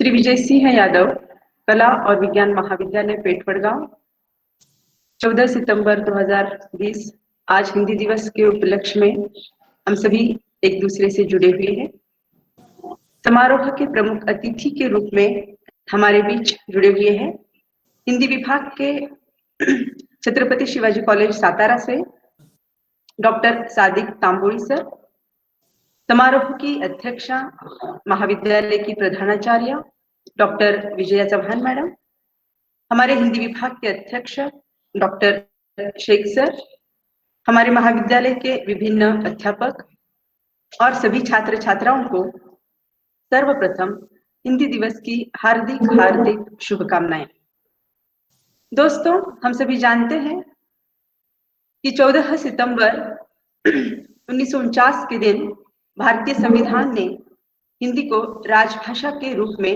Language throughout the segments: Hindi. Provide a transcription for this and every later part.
श्री विजय सिंह यादव, कला और विज्ञान महाविद्यालय पेटवडगांव। 14 सितंबर 2020 आज हिंदी दिवस के उपलक्ष्य में हम सभी एक दूसरे से जुड़े हुए हैं। समारोह के प्रमुख अतिथि के रूप में हमारे बीच जुड़े हुए हैं हिंदी विभाग के छत्रपति शिवाजी कॉलेज सातारा से डॉक्टर सादिक तांबोळी सर, समारोह की अध्यक्षा महाविद्यालय की प्रधानाचार्य डॉक्टर विजया चौहान मैडम, हमारे हिंदी विभाग के अध्यक्ष डॉक्टर शेख सर, हमारे महाविद्यालय के विभिन्न अध्यापक और सभी छात्र छात्राओं को सर्वप्रथम हिंदी दिवस की हार्दिक हार्दिक शुभकामनाएं। दोस्तों, हम सभी जानते हैं कि 14 सितंबर 1949 के दिन भारतीय संविधान ने हिंदी को राजभाषा के रूप में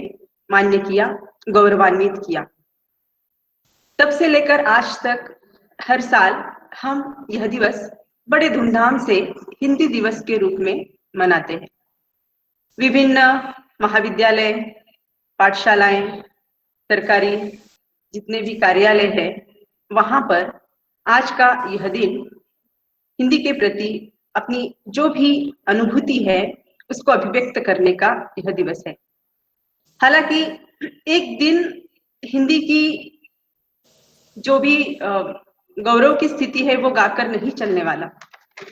मान्य किया, गौरवान्वित किया। तब से लेकर आज तक हर साल हम यह दिवस बड़े धूमधाम से हिंदी दिवस के रूप में मनाते हैं। विभिन्न महाविद्यालय, पाठशालाएं, सरकारी जितने भी कार्यालय हैं, वहां पर आज का यह दिन हिंदी के प्रति अपनी जो भी अनुभूति है उसको अभिव्यक्त करने का यह दिवस है। हालांकि एक दिन हिंदी की जो भी गौरव की स्थिति है वो गाकर नहीं चलने वाला।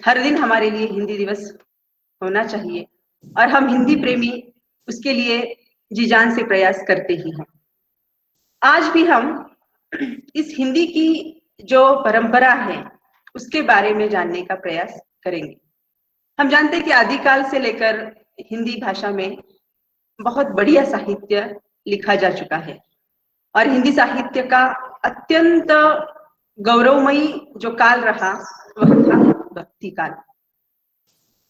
हर दिन हमारे लिए हिंदी दिवस होना चाहिए और हम हिंदी प्रेमी उसके लिए जी जान से प्रयास करते ही हैं। आज भी हम इस हिंदी की जो परंपरा है उसके बारे में जानने का प्रयास करेंगे। हम जानते हैं कि आदिकाल से लेकर हिंदी भाषा में बहुत बढ़िया साहित्य लिखा जा चुका है और हिंदी साहित्य का अत्यंत गौरवमयी जो काल रहा वह था भक्ति काल।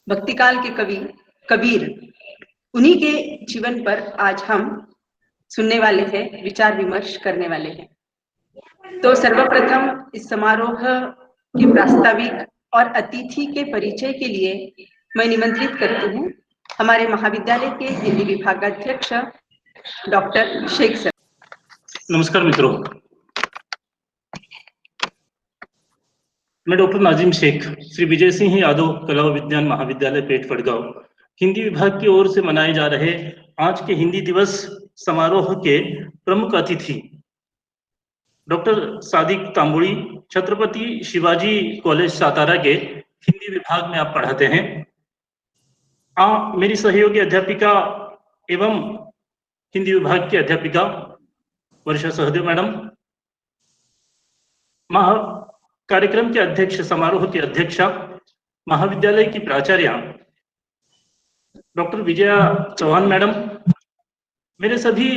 भक्ति काल के कवि कबीर, उन्हीं के जीवन पर आज हम सुनने वाले हैं, विचार विमर्श करने वाले हैं। तो सर्वप्रथम इस समारोह के प्रास्ताविक और अतिथि के परिचय के लिए मैं निमंत्रित करती हूँ हमारे महाविद्यालय के हिंदी विभागाध्यक्ष डॉक्टर शेख सर। नमस्कार मित्रों, मैं डॉक्टर नाजिम शेख, श्री विजय सिंह यादव, कला और विज्ञान महाविद्यालय पेटवडगांव, हिंदी विभाग की ओर से मनाए जा रहे आज के हिंदी दिवस समारोह के प्रमुख अतिथि डॉक्टर सादिक तांबोळी, छत्रपति शिवाजी कॉलेज सातारा के हिंदी विभाग में आप पढ़ाते हैं। मेरी सहयोगी अध्यापिका एवं हिंदी विभाग की अध्यापिका वर्षा सहदेव मैडम, कार्यक्रम के अध्यक्ष, समारोह की अध्यक्षा, महाविद्यालय की प्राचार्य डॉक्टर विजया चौहान मैडम, मेरे सभी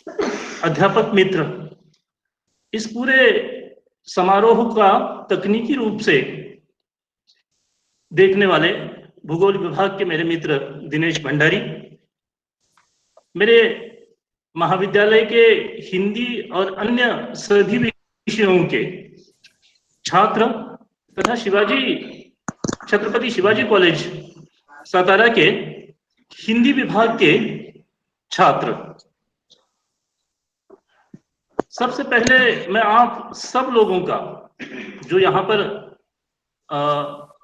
अध्यापक मित्र, इस पूरे समारोह का तकनीकी रूप से देखने वाले भूगोल विभाग के मेरे मित्र दिनेश भंडारी, मेरे महाविद्यालय के हिंदी और अन्य सभी विषयों के छात्र तथा छत्रपति शिवाजी कॉलेज सातारा के हिंदी विभाग के छात्र, सबसे पहले मैं आप सब लोगों का जो यहाँ पर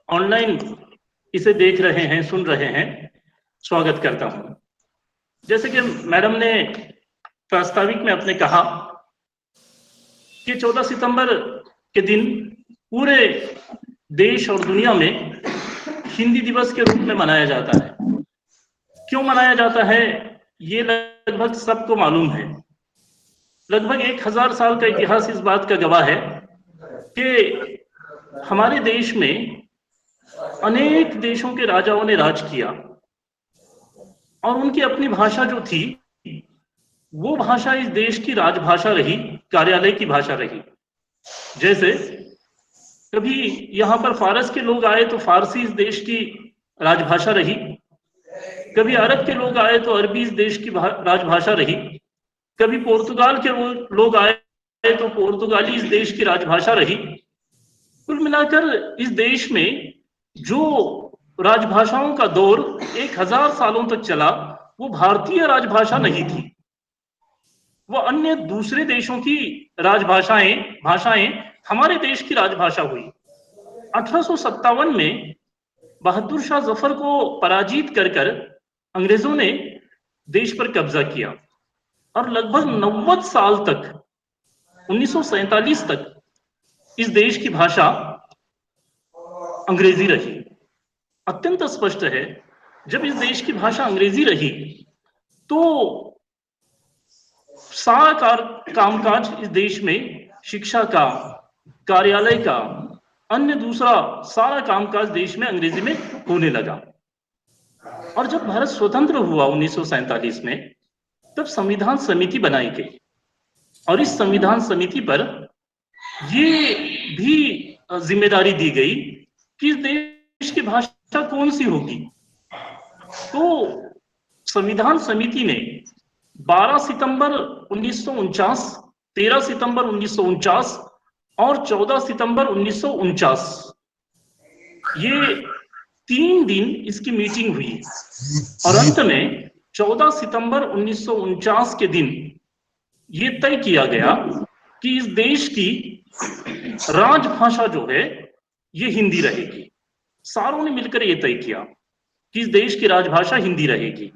ऑनलाइन इसे देख रहे हैं, सुन रहे हैं, स्वागत करता हूँ। जैसे कि मैडम ने प्रास्ताविक में अपने कहा कि 14 सितंबर के दिन पूरे देश और दुनिया में हिंदी दिवस के रूप में मनाया जाता है। क्यों मनाया जाता है ये लगभग सबको मालूम है। लगभग 1000 साल का इतिहास इस बात का गवाह है कि हमारे देश में अनेक देशों के राजाओं ने राज किया और उनकी अपनी भाषा जो थी वो भाषा इस देश की राजभाषा रही, कार्यालय की भाषा रही। जैसे कभी यहाँ पर फारस के लोग आए तो फारसी इस देश की राजभाषा रही, कभी अरब के लोग आए तो अरबी इस देश की राजभाषा रही, कभी पुर्तगाल के लोग आए तो पुर्तगाली इस देश की राजभाषा रही। कुल मिलाकर इस देश में जो राजभाषाओं का दौर 1000 सालों तक चला वो भारतीय राजभाषा नहीं थी, वो अन्य दूसरे देशों की भाषाएं हमारे देश की राजभाषा हुई। 1857 में बहादुर शाह जफर को पराजित कर अंग्रेजों ने देश पर कब्जा किया और लगभग 90 साल तक 1947 तक इस देश की भाषा अंग्रेजी रही। अत्यंत स्पष्ट है, जब इस देश की भाषा अंग्रेजी रही तो सारा कामकाज इस देश में, शिक्षा का, कार्यालय का, अन्य दूसरा सारा कामकाज देश में अंग्रेजी में होने लगा। और जब भारत स्वतंत्र हुआ 1947 में, तब संविधान समिति बनाई गई और इस संविधान समिति पर ये भी जिम्मेदारी दी गई कि इस देश की भाषा कौन सी होगी। तो संविधान समिति ने 12 सितंबर 1949, 13 सितंबर 1949 और 14 सितंबर 1949 ये 3 दिन इसकी मीटिंग हुई और अंत में 14 सितंबर 1949 के दिन ये तय किया गया कि इस देश की राजभाषा जो है ये हिंदी रहेगी। सारों ने मिलकर ये तय किया कि इस देश की राजभाषा हिंदी रहेगी।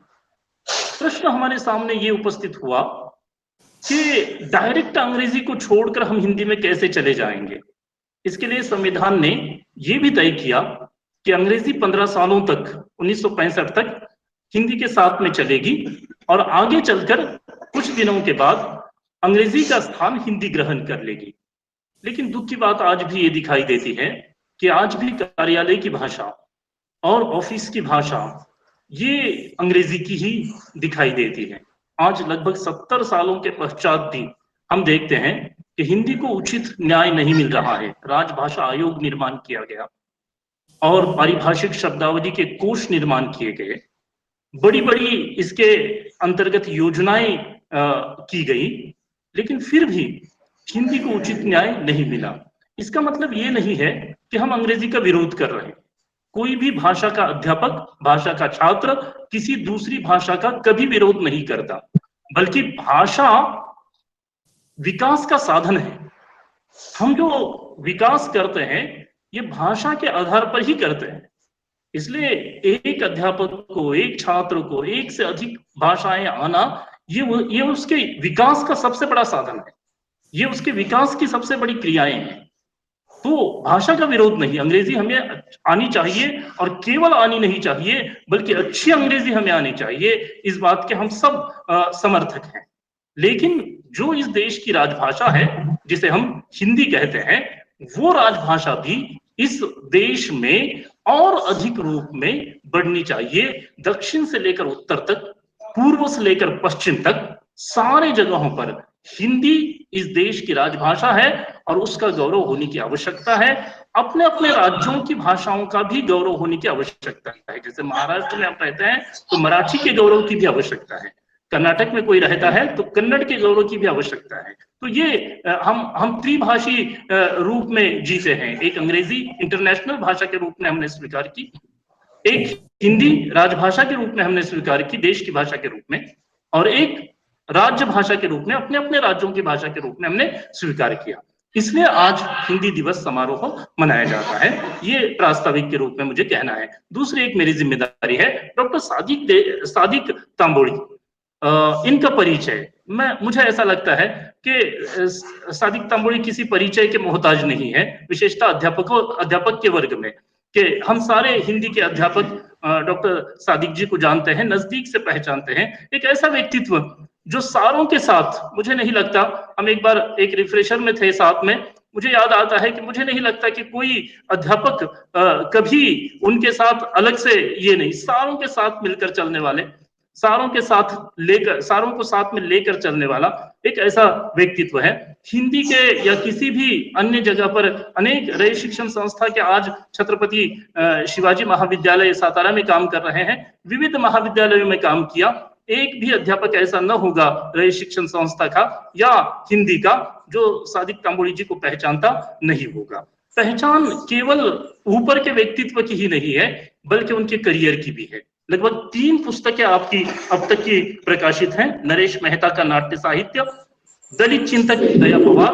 प्रश्न हमारे सामने ये उपस्थित हुआ कि डायरेक्ट अंग्रेजी को छोड़कर हम हिंदी में कैसे चले जाएंगे। इसके लिए संविधान ने ये भी तय किया कि अंग्रेजी 15 सालों तक 1965 तक हिंदी के साथ में चलेगी और आगे चलकर कुछ दिनों के बाद अंग्रेजी का स्थान हिंदी ग्रहण कर लेगी। लेकिन दुख की बात आज भी ये दिखाई देती है कि आज भी कार्यालय की भाषा और ऑफिस की भाषा ये अंग्रेजी की ही दिखाई देती है। आज लगभग 70 सालों के पश्चात भी हम देखते हैं कि हिंदी को उचित न्याय नहीं मिल रहा है। राजभाषा आयोग निर्माण किया गया और पारिभाषिक शब्दावली के कोष निर्माण किए गए, बड़ी बड़ी इसके अंतर्गत योजनाएं की गई, लेकिन फिर भी हिंदी को उचित न्याय नहीं मिला। इसका मतलब ये नहीं है कि हम अंग्रेजी का विरोध कर रहे हैं। कोई भी भाषा का अध्यापक, भाषा का छात्र किसी दूसरी भाषा का कभी विरोध नहीं करता, बल्कि भाषा विकास का साधन है। हम जो विकास करते हैं ये भाषा के आधार पर ही करते हैं। इसलिए एक अध्यापक को, एक छात्र को एक से अधिक भाषाएं आना ये उसके विकास का सबसे बड़ा साधन है, ये उसके विकास की सबसे बड़ी क्रियाएं हैं। तो भाषा का विरोध नहीं, अंग्रेजी हमें आनी चाहिए और केवल आनी नहीं चाहिए बल्कि अच्छी अंग्रेजी हमें आनी चाहिए, इस बात के हम सब समर्थक हैं। लेकिन जो इस देश की राजभाषा है जिसे हम हिंदी कहते हैं, वो राजभाषा भी इस देश में और अधिक रूप में बढ़नी चाहिए। दक्षिण से लेकर उत्तर तक, पूर्व से लेकर पश्चिम तक, सारे जगहों पर हिंदी इस देश की राजभाषा है और उसका गौरव होने की आवश्यकता है। अपने अपने राज्यों की भाषाओं का भी गौरव होने की आवश्यकता है। जैसे महाराष्ट्र में आप रहते हैं तो मराठी के गौरव की भी आवश्यकता है, कर्नाटक में कोई रहता है तो कन्नड़ के गौरव की भी आवश्यकता है। तो ये हम त्रिभाषी रूप में जीते हैं। एक अंग्रेजी इंटरनेशनल भाषा के रूप में हमने स्वीकार की, एक हिंदी राजभाषा के रूप में हमने स्वीकार की, देश की भाषा के रूप में, और एक राज्य भाषा के रूप में, अपने अपने राज्यों की भाषा के रूप में हमने स्वीकार किया। इसलिए आज हिंदी दिवस समारोह मनाया जाता है, ये प्रास्ताविक के रूप में मुझे कहना है। दूसरी एक मेरी जिम्मेदारी है, डॉक्टर सादिक तांबोली, इनका परिचय, मुझे ऐसा लगता है कि सादिक तांबोली किसी परिचय के मोहताज नहीं है, विशेषतः अध्यापक के वर्ग में, कि हम सारे हिंदी के अध्यापक डॉक्टर सादिक जी को जानते हैं, नजदीक से पहचानते हैं। एक ऐसा व्यक्तित्व जो सारों के साथ, मुझे नहीं लगता, हम एक बार एक रिफ्रेशर में थे साथ में, मुझे याद आता है कि मुझे नहीं लगता कि कोई अध्यापक कभी उनके साथ अलग से ये नहीं, सारों के साथ मिलकर चलने वाले, सारों को साथ में लेकर चलने वाला एक ऐसा व्यक्तित्व है। हिंदी के या किसी भी अन्य जगह पर अनेक रय शिक्षण संस्था के आज छत्रपति शिवाजी महाविद्यालय सातारा में काम कर रहे हैं, विविध महाविद्यालयों में काम किया। एक भी अध्यापक ऐसा न होगा रय शिक्षण संस्था का या हिंदी का जो सादिक तांबोली जी को पहचानता नहीं होगा। पहचान केवल ऊपर के व्यक्तित्व की ही नहीं है बल्कि उनके करियर की भी है। लगभग 3 पुस्तकें आपकी अब तक की प्रकाशित हैं। नरेश मेहता का नाट्य साहित्य, दलित चिंतक दया पवार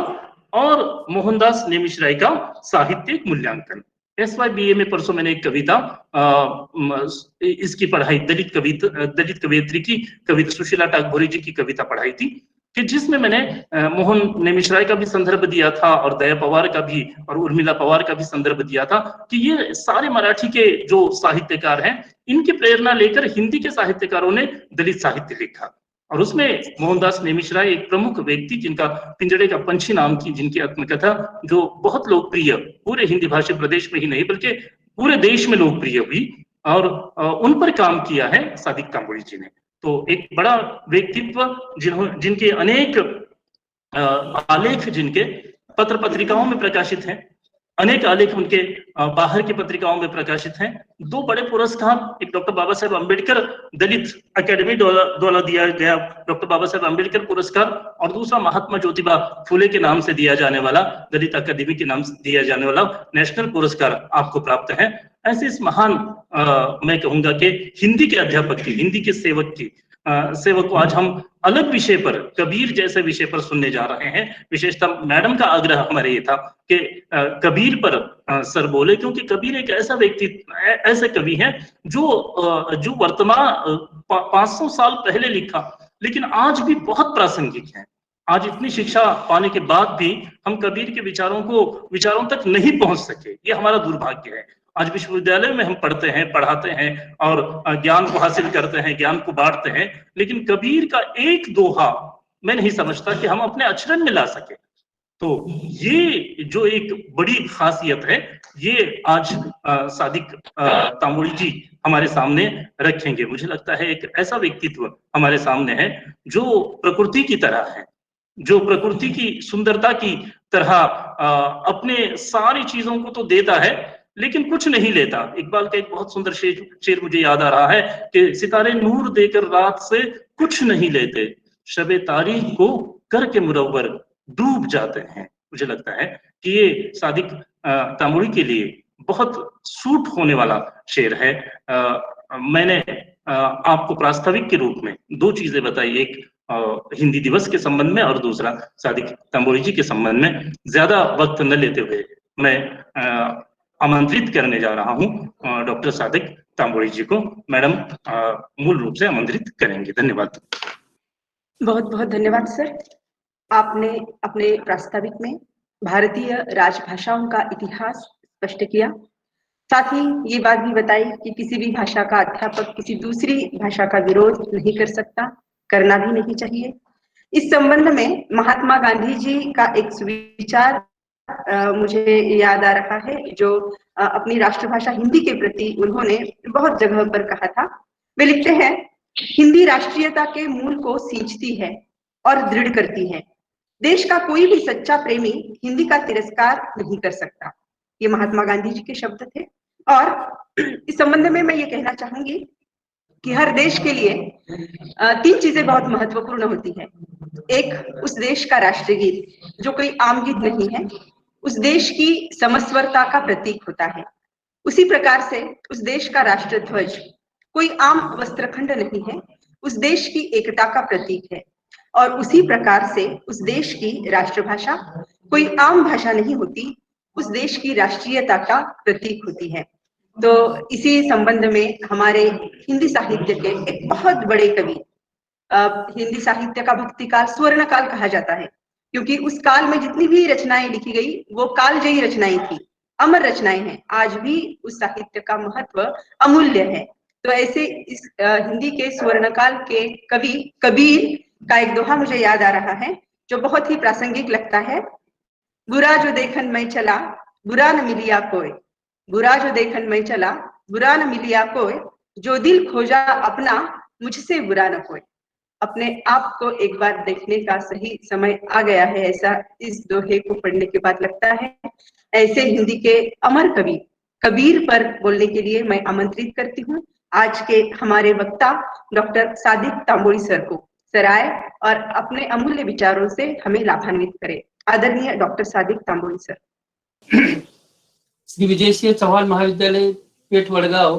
और मोहनदास नेमिश राय का साहित्यिक मूल्यांकन। SYBA में परसों मैंने एक कविता इसकी पढ़ाई, दलित कवियत्री की कविता, सुशीला टागभोरी जी की कविता पढ़ाई थी, कि जिसमें मैंने मोहन नेमिश राय का भी संदर्भ दिया था और दया पवार का भी और उर्मिला पवार का भी संदर्भ दिया था कि ये सारे मराठी के जो साहित्यकार हैं, इनकी प्रेरणा लेकर हिंदी के साहित्यकारों ने दलित साहित्य लिखा। और उसमें मोहनदास नेमिश राय एक प्रमुख व्यक्ति, जिनका पिंजड़े का पंछी नाम की जिनकी आत्मकथा जो बहुत लोकप्रिय, पूरे हिंदी भाषी प्रदेश में ही नहीं बल्कि पूरे देश में लोकप्रिय हुई, और उन पर काम किया है सादिक तांबोली जी ने। तो एक बड़ा व्यक्तित्व जिनके अनेक आलेख जिनके पत्र पत्रिकाओं में प्रकाशित हैं, अनेक आलेख उनके बाहर की पत्रिकाओं में प्रकाशित हैं। 2 बड़े पुरस्कार, एक डॉक्टर बाबा साहेब अम्बेडकर दलित अकेडमी द्वारा दिया गया डॉक्टर बाबा साहेब अम्बेडकर पुरस्कार, और दूसरा महात्मा ज्योतिबा फुले के नाम से दिया जाने वाला, दलित अकादमी के नाम से दिया जाने वाला नेशनल पुरस्कार आपको प्राप्त है। ऐसे इस महान मैं कहूंगा कि हिंदी के अध्यापक की, हिंदी के सेवक को आज हम अलग विषय पर, कबीर जैसे विषय पर सुनने जा रहे हैं। विशेषतः मैडम का आग्रह हमारे ये था कि कबीर पर सर बोले, क्योंकि कबीर एक ऐसा व्यक्ति, ऐसे कवि हैं जो वर्तमान 500 साल पहले लिखा, लेकिन आज भी बहुत प्रासंगिक है। आज इतनी शिक्षा पाने के बाद भी हम कबीर के विचारों तक नहीं पहुंच सके, ये हमारा दुर्भाग्य है। आज विश्वविद्यालय में हम पढ़ते हैं, पढ़ाते हैं और ज्ञान को हासिल करते हैं, ज्ञान को बांटते हैं, लेकिन कबीर का एक दोहा मैं नहीं समझता कि हम अपने आचरण में ला सके। तो ये जो एक बड़ी खासियत है, ये आज सादिक तांबोली जी हमारे सामने रखेंगे। मुझे लगता है एक ऐसा व्यक्तित्व हमारे सामने है जो प्रकृति की तरह है, जो प्रकृति की सुंदरता की तरह अपने सारी चीजों को तो देता है लेकिन कुछ नहीं लेता। इकबाल का एक बहुत सुंदर शेर मुझे याद आ रहा है कि सितारे नूर देकर रात से कुछ नहीं लेते, शबे तारीख को करके मुरव्वर डूब जाते हैं। मुझे लगता है कि ये सादिक तांबोली के लिए बहुत सूट होने वाला शेर है। मैंने आपको प्रास्ताविक के रूप में 2 चीजें बताई, एक हिंदी दिवस के संबंध में और दूसरा सादिक तांबोली जी के संबंध में। ज्यादा वक्त न लेते हुए मैं आमंत्रित करने जा रहा हूं डॉक्टर सादिक तांबोली जी को। मैडम मूल रूप से आमंत्रित करेंगे। धन्यवाद। बहुत बहुत धन्यवाद सर। आपने अपने प्रास्ताविक में भारतीय राजभाषाओं का इतिहास स्पष्ट किया, साथ ही ये बात भी बताई कि किसी भी भाषा का अध्यापक किसी दूसरी भाषा का विरोध नहीं कर सकता, करना भी नहीं चाहिए। इस संबंध में महात्मा गांधी जी का एक सुविचार मुझे याद आ रहा है, जो अपनी राष्ट्रभाषा हिंदी के प्रति उन्होंने बहुत जगह पर कहा था। वे लिखते हैं, हिंदी राष्ट्रीयता के मूल को सींचती है और दृढ़ करती है। देश का कोई भी सच्चा प्रेमी हिंदी का तिरस्कार नहीं कर सकता। ये महात्मा गांधी जी के शब्द थे। और इस संबंध में मैं ये कहना चाहूंगी कि हर देश के लिए 3 चीजें बहुत महत्वपूर्ण होती है। एक, उस देश का राष्ट्रगीत जो कोई आम गीत नहीं है, उस देश की समस्वरता का प्रतीक होता है। उसी प्रकार से उस देश का राष्ट्रध्वज कोई आम वस्त्रखंड नहीं है, उस देश की एकता का प्रतीक है। और उसी प्रकार से उस देश की राष्ट्रभाषा कोई आम भाषा नहीं होती, उस देश की राष्ट्रीयता का प्रतीक होती है। तो इसी संबंध में हमारे हिंदी साहित्य के एक बहुत बड़े कवि, हिंदी साहित्य का भक्ति काल स्वर्ण काल कहा जाता है, क्योंकि उस काल में जितनी भी रचनाएं लिखी गई वो कालजयी रचनाएं थी, अमर रचनाएं हैं। आज भी उस साहित्य का महत्व अमूल्य है। तो ऐसे इस हिंदी के स्वर्ण काल के कवि कबीर का एक दोहा मुझे याद आ रहा है, जो बहुत ही प्रासंगिक लगता है। बुरा जो देखन मैं चला, बुरा न मिलिया कोई, बुरा जो देखन मैं चला, बुरा न मिलिया कोई, जो दिल खोजा अपना, मुझसे बुरा न कोई। अपने आप को एक बार देखने का सही समय आ गया है, ऐसा इस दोहे को पढ़ने के बाद लगता है। ऐसे हिंदी के अमर कवि कबीर पर बोलने के लिए मैं आमंत्रित करती हूँ आज के हमारे वक्ता डॉक्टर सादिक तांबोली सर को। सर आए और अपने अमूल्य विचारों से हमें लाभान्वित करें। आदरणीय डॉक्टर सादिक तांबोली सर। श्री विजयसिंह चौहान महाविद्यालय पेठ वडगाव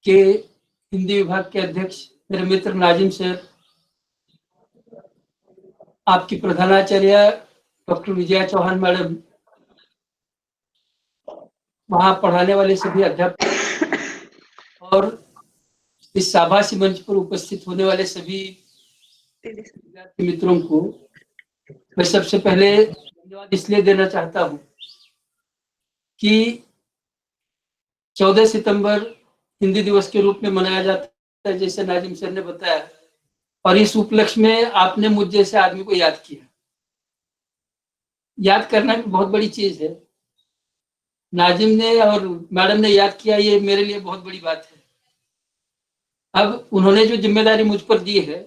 के हिंदी विभाग के अध्यक्ष मेरे मित्र नाजिम सर, आपकी प्रधानाचार्य डॉक्टर विजया चौहान मैडम, वहां पढ़ाने वाले सभी अध्यापक और इस शाबाशी मंच पर उपस्थित होने वाले सभी विद्यार्थी मित्रों को मैं सबसे पहले धन्यवाद इसलिए देना चाहता हूं कि 14 सितंबर हिंदी दिवस के रूप में मनाया जाता है, जैसे नाजिम सर ने बताया, और इस उपलक्ष्य में आपने मुझ जैसे आदमी को याद किया। याद करना भी बहुत बड़ी चीज है। नाजिम ने और मैडम ने याद किया, ये मेरे लिए बहुत बड़ी बात है। अब उन्होंने जो जिम्मेदारी मुझ पर दी है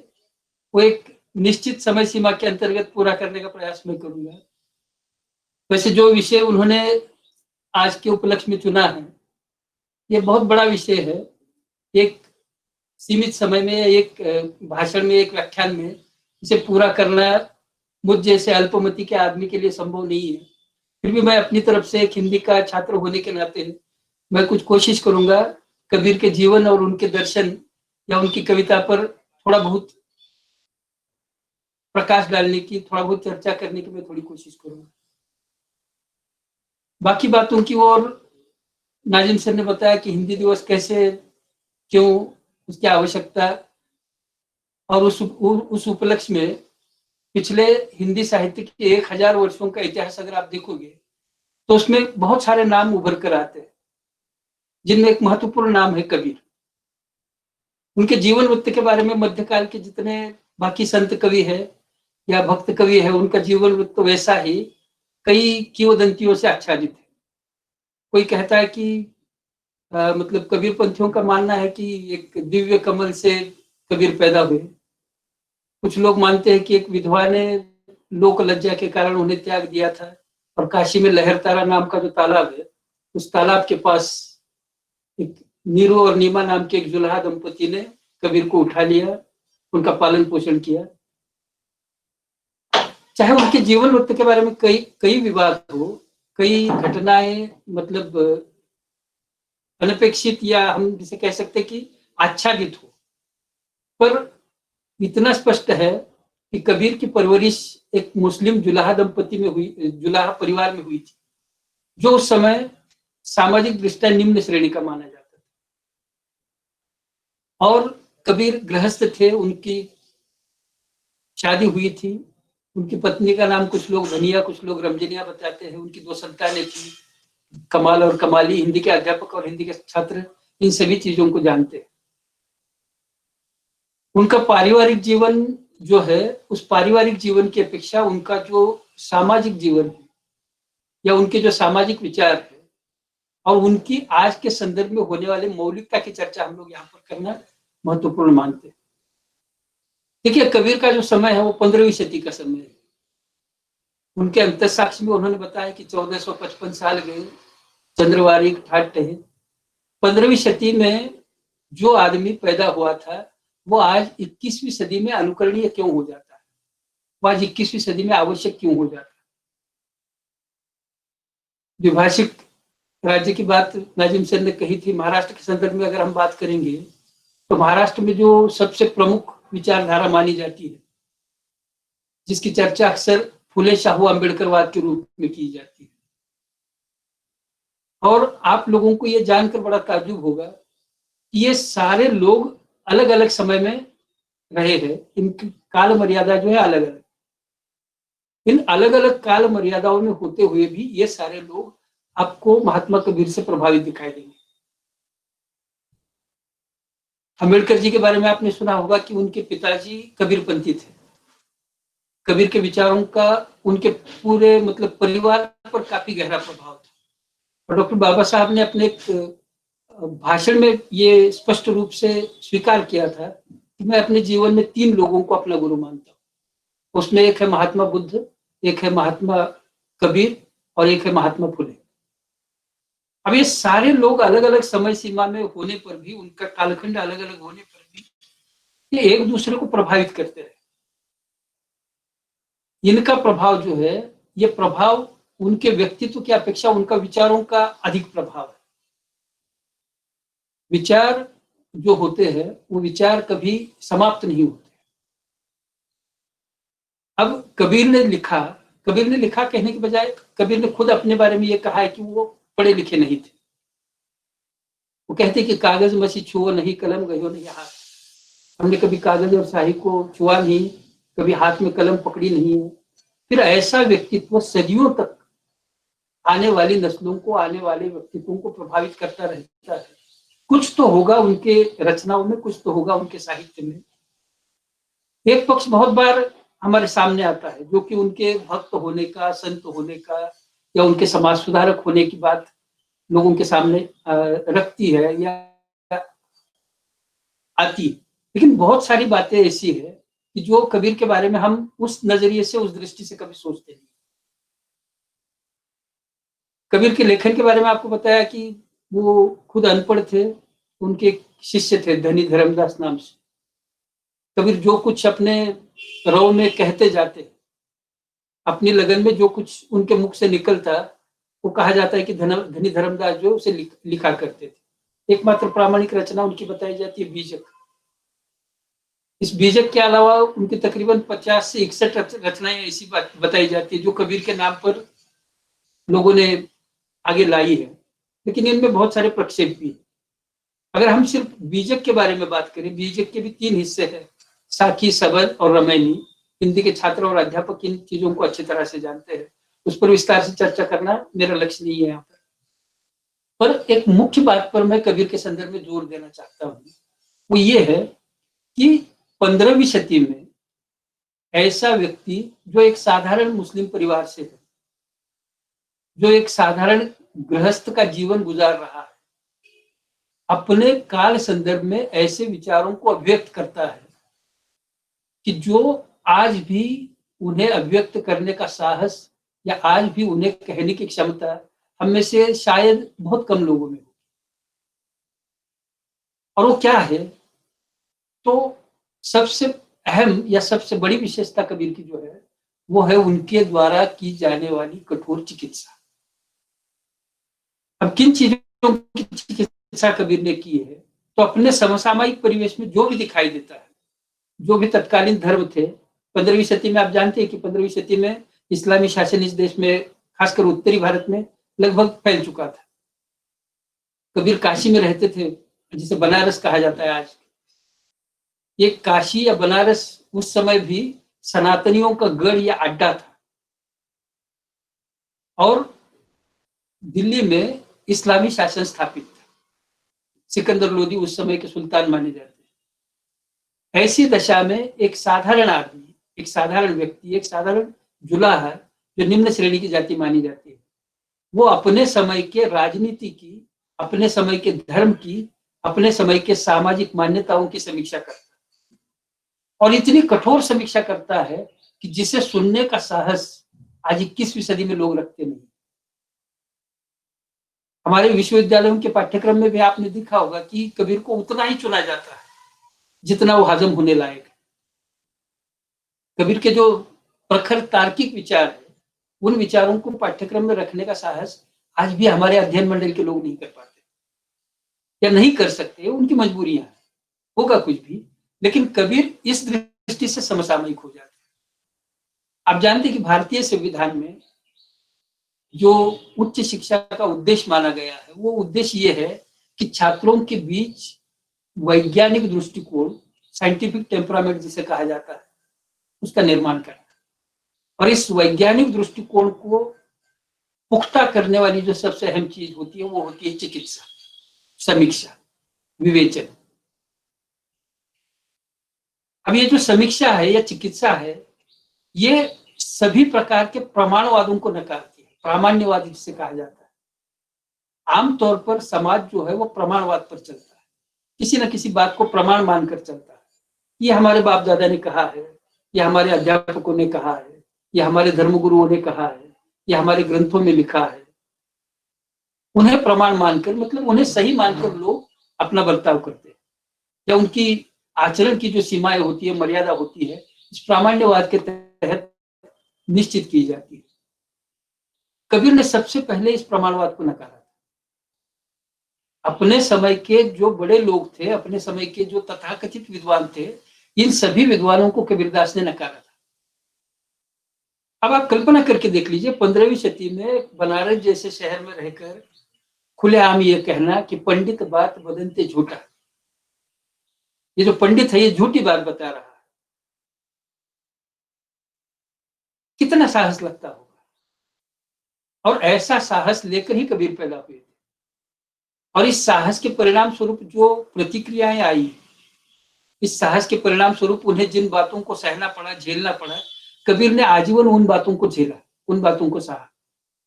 वो एक निश्चित समय सीमा के अंतर्गत पूरा करने का प्रयास मैं करूंगा। वैसे जो विषय उन्होंने आज के उपलक्ष्य में चुना है, ये बहुत बड़ा विषय है। एक सीमित समय में, एक भाषण में, एक व्याख्यान में इसे पूरा करना मुझ जैसे अल्पमति के आदमी के लिए संभव नहीं है। फिर भी मैं अपनी तरफ से एक हिंदी का छात्र होने के नाते मैं कुछ कोशिश करूंगा कबीर के जीवन और उनके दर्शन या उनकी कविता पर थोड़ा बहुत प्रकाश डालने की, थोड़ा बहुत चर्चा करने की मैं थोड़ी कोशिश करूंगा। बाकी बातों की ओर नाजिम सर ने बताया कि हिंदी दिवस कैसे, क्यों, उसकी आवश्यकता, और उस उपलक्ष्य में पिछले हिंदी साहित्य के 1000 वर्षों का इतिहास अगर आप देखोगे तो उसमें बहुत सारे नाम उभर कर आते हैं, जिनमें एक महत्वपूर्ण नाम है कबीर। उनके जीवन वृत्त के बारे में मध्यकाल के जितने बाकी संत कवि है या भक्त कवि है, उनका जीवन वृत्त वैसा ही कई किंवदंतियों से आच्छादित है। कोई कहता है कि मतलब कबीर पंथियों का मानना है कि एक दिव्य कमल से कबीर पैदा हुए। कुछ लोग मानते हैं कि एक विधवा ने लोक लज्जा के कारण उन्हें त्याग दिया था और काशी में लहरतारा नाम का जो तालाब है, उस तालाब के पास एक नीरू और नीमा नाम के एक जुल्हा दंपति ने कबीर को उठा लिया, उनका पालन पोषण किया। चाहे उनके जीवन वृत्त के बारे में कई विवाद हो, कई घटनाएं मतलब अनपेक्षित या हम जिसे कह सकते हैं कि आच्छादित हो, पर इतना स्पष्ट है कि कबीर की परवरिश एक मुस्लिम जुलाहा दंपति में हुई, जुलाहा परिवार में हुई थी, जो उस समय सामाजिक दृष्टया निम्न श्रेणी का माना जाता था। और कबीर गृहस्थ थे, उनकी शादी हुई थी, उनकी पत्नी का नाम कुछ लोग धनिया, कुछ लोग रमजनिया बताते हैं। उनकी 2 संतानें थी, कमाल और कमाली। हिंदी के अध्यापक और हिंदी के छात्र इन सभी चीजों को जानते हैं। उनका पारिवारिक जीवन जो है, उस पारिवारिक जीवन की अपेक्षा उनका जो सामाजिक जीवन है या उनके जो सामाजिक विचार है और उनकी आज के संदर्भ में होने वाले मौलिकता की चर्चा हम लोग यहाँ पर करना महत्वपूर्ण मानते हैं। देखिए, कबीर का जो समय है वो 15वीं सदी का समय है। उनके अंतःसाक्ष्य में उन्होंने बताया कि 1455 साल गए, चंद्रवारी ठाट है। 15वीं सदी में जो आदमी पैदा हुआ था वो आज 21वीं सदी में अनुकरणीय क्यों हो जाता है, वो आज 21वीं सदी में आवश्यक क्यों हो जाता है। द्विभाषिक राज्य की बात नाजिम सर ने कही थी। महाराष्ट्र के संदर्भ में अगर हम बात करेंगे तो महाराष्ट्र में जो सबसे प्रमुख विचारधारा मानी जाती है, जिसकी चर्चा अक्सर फुले शाहू अम्बेडकरवाद के रूप में की जाती है, और आप लोगों को ये जानकर बड़ा ताज्जुब होगा कि ये सारे लोग अलग अलग समय में रहे हैं। इनकी काल मर्यादा जो है अलग अलग, इन अलग अलग काल मर्यादाओं में होते हुए भी ये सारे लोग आपको महात्मा कबीर से प्रभावित दिखाई देंगे। अम्बेडकर जी के बारे में आपने सुना होगा कि उनके पिताजी कबीरपंथी थे। कबीर के विचारों का उनके पूरे मतलब परिवार पर काफी गहरा प्रभाव था। और डॉक्टर बाबा साहब ने अपने एक भाषण में ये स्पष्ट रूप से स्वीकार किया था कि मैं अपने जीवन में 3 लोगों को अपना गुरु मानता हूँ। उसमें एक है महात्मा बुद्ध, एक है महात्मा कबीर और एक है महात्मा फुले। अब ये सारे लोग अलग अलग समय सीमा में होने पर भी, उनका कालखंड अलग अलग होने पर भी, ये एक दूसरे को प्रभावित करते रहे। इनका प्रभाव जो है, ये प्रभाव उनके व्यक्तित्व की अपेक्षा उनका विचारों का अधिक प्रभाव है। विचार जो होते हैं वो विचार कभी समाप्त नहीं होते। अब कबीर ने लिखा कहने के बजाय कबीर ने खुद अपने बारे में ये कहा है कि वो पढ़े लिखे नहीं थे। वो कहते कि कागज मसी छुओ नहीं, कलम गयो नहीं हाथ। हमने कभी कागज और स्याही को छुआ नहीं, कभी हाथ में कलम पकड़ी नहीं है। फिर ऐसा व्यक्तित्व सदियों तक आने वाली नस्लों को, आने वाले व्यक्तित्वों को प्रभावित करता रहता है। कुछ तो होगा उनके रचनाओं में, कुछ तो होगा उनके साहित्य में। एक पक्ष बहुत बार हमारे सामने आता है जो कि उनके भक्त होने का, संत होने का या उनके समाज सुधारक होने की बात लोगों के सामने रखती है या आती है। लेकिन बहुत सारी बातें ऐसी है कि जो कबीर के बारे में हम उस नजरिए से, उस दृष्टि से कभी सोचते नहीं। कबीर के लेखन के बारे में आपको बताया कि वो खुद अनपढ़ थे, उनके शिष्य थे धनी धर्मदास नाम से। कबीर जो कुछ अपने रव में कहते जाते, अपनी लगन में जो कुछ उनके मुख से निकलता, वो कहा जाता है कि धनी धर्मदास जो उसे लिखा करते थे। एकमात्र प्रामाणिक रचना उनकी बताई जाती है बीजक। इस बीजक के अलावा उनकी तकरीबन 50 से 61 रचनाएं ऐसी बताई जाती है जो कबीर के नाम पर लोगों ने आगे लाई है। लेकिन इनमें बहुत सारे प्रक्षेप भी है। अगर हम सिर्फ बीजक के बारे में बात करें, बीजक के भी 3 हिस्से हैं, साखी, सबद और रामायणी। हिंदी के छात्र और अध्यापक इन चीजों को अच्छी तरह से जानते हैं, उस पर विस्तार से चर्चा करना मेरा लक्ष्य नहीं है यहाँ पर एक मुख्य बात पर मैं कबीर के संदर्भ में जोर देना चाहता हूँ, वो ये है कि 15वीं सदी में ऐसा व्यक्ति जो एक साधारण मुस्लिम परिवार से है, जो एक साधारण गृहस्थ का जीवन गुजार रहा है, अपने काल संदर्भ में ऐसे विचारों को अभिव्यक्त करता है कि जो आज भी उन्हें अभिव्यक्त करने का साहस या आज भी उन्हें कहने की क्षमता हम में से शायद बहुत कम लोगों में हो। और वो क्या है? तो सबसे अहम या सबसे बड़ी विशेषता कबीर की जो है वो है उनके द्वारा की जाने वाली कठोर चिकित्सा। अब किन चीजों की चिकित्सा कबीर ने की है? तो अपने समसामयिक परिवेश में जो भी दिखाई देता है, जो भी तत्कालीन धर्म थे, 15वीं सदी में आप जानते हैं कि 15वीं सदी में इस्लामी शासन इस देश में, खासकर उत्तरी भारत में लगभग फैल चुका था। कबीर काशी में रहते थे, जिसे बनारस कहा जाता है आज। ये काशी या बनारस उस समय भी सनातनियों का गढ़ या अड्डा था, और दिल्ली में इस्लामी शासन स्थापित था। सिकंदर लोदी उस समय के सुल्तान माने जाते हैं। ऐसी दशा में एक साधारण आदमी, एक साधारण व्यक्ति, एक साधारण जुलाहा जो निम्न श्रेणी की जाति मानी जाती है, वो अपने समय के राजनीति की, अपने समय के धर्म की, अपने समय के सामाजिक मान्यताओं की समीक्षा करता है, और इतनी कठोर समीक्षा करता है कि जिसे सुनने का साहस आज 21वीं सदी में लोग रखते नहीं। हमारे विश्वविद्यालयों के पाठ्यक्रम में भी आपने देखा होगा कि कबीर को उतना ही चुना जाता है जितना वो हजम होने लायक है। कबीर के जो प्रखर तार्किक विचार है, उन विचारों को पाठ्यक्रम में रखने का साहस आज भी हमारे अध्ययन मंडल के लोग नहीं कर पाते या नहीं कर सकते, उनकी मजबूरियां हैं, होगा कुछ भी। लेकिन कबीर इस दृष्टि से समसामयिक हो जाते हैं। आप जानते हैं कि भारतीय संविधान में जो उच्च शिक्षा का उद्देश्य माना गया है, वो उद्देश्य ये है कि छात्रों के बीच वैज्ञानिक दृष्टिकोण, साइंटिफिक टेम्परामेंट जिसे कहा जाता है, उसका निर्माण करना। और इस वैज्ञानिक दृष्टिकोण को पुख्ता करने वाली जो सबसे अहम चीज होती है वो होती है चिकित्सा, समीक्षा, विवेचन। अब ये जो समीक्षा है या चिकित्सा है, ये सभी प्रकार के प्रमाणवादों को नकारती है। प्रामाण्यवाद जिसे कहा जाता है। आमतौर पर समाज जो है वो प्रमाणवाद पर चलता है, किसी न किसी बात को प्रमाण मानकर चलता है। ये हमारे बाप दादा ने कहा है, ये हमारे अध्यापकों ने कहा है, ये हमारे धर्मगुरुओं ने कहा है, ये हमारे ग्रंथों में लिखा है। उन्हें प्रमाण मानकर, मतलब उन्हें सही मानकर लोग अपना बर्ताव करते हैं, या उनकी आचरण की जो सीमाएं होती है, मर्यादा होती है, इस प्रामाण्यवाद के तहत निश्चित की जाती है। कबीर ने सबसे पहले इस प्रमाणवाद को नकारा। अपने समय के जो बड़े लोग थे, अपने समय के जो तथाकथित विद्वान थे, इन सभी विद्वानों को कबीरदास ने नकारा था। अब आप कल्पना करके देख लीजिए, 15वीं शती में बनारस जैसे शहर में रहकर खुलेआम ये कहना कि पंडित बात बदनते झूठा, ये जो पंडित है ये झूठी बात बता रहा है, कितना साहस लगता होगा। और ऐसा साहस लेकर ही कबीर पैदा हुए थे, और इस साहस के परिणाम स्वरूप जो प्रतिक्रियाएं आई, इस साहस के परिणाम स्वरूप उन्हें जिन बातों को सहना पड़ा, झेलना पड़ा, कबीर ने आजीवन उन बातों को झेला, उन बातों को सहा।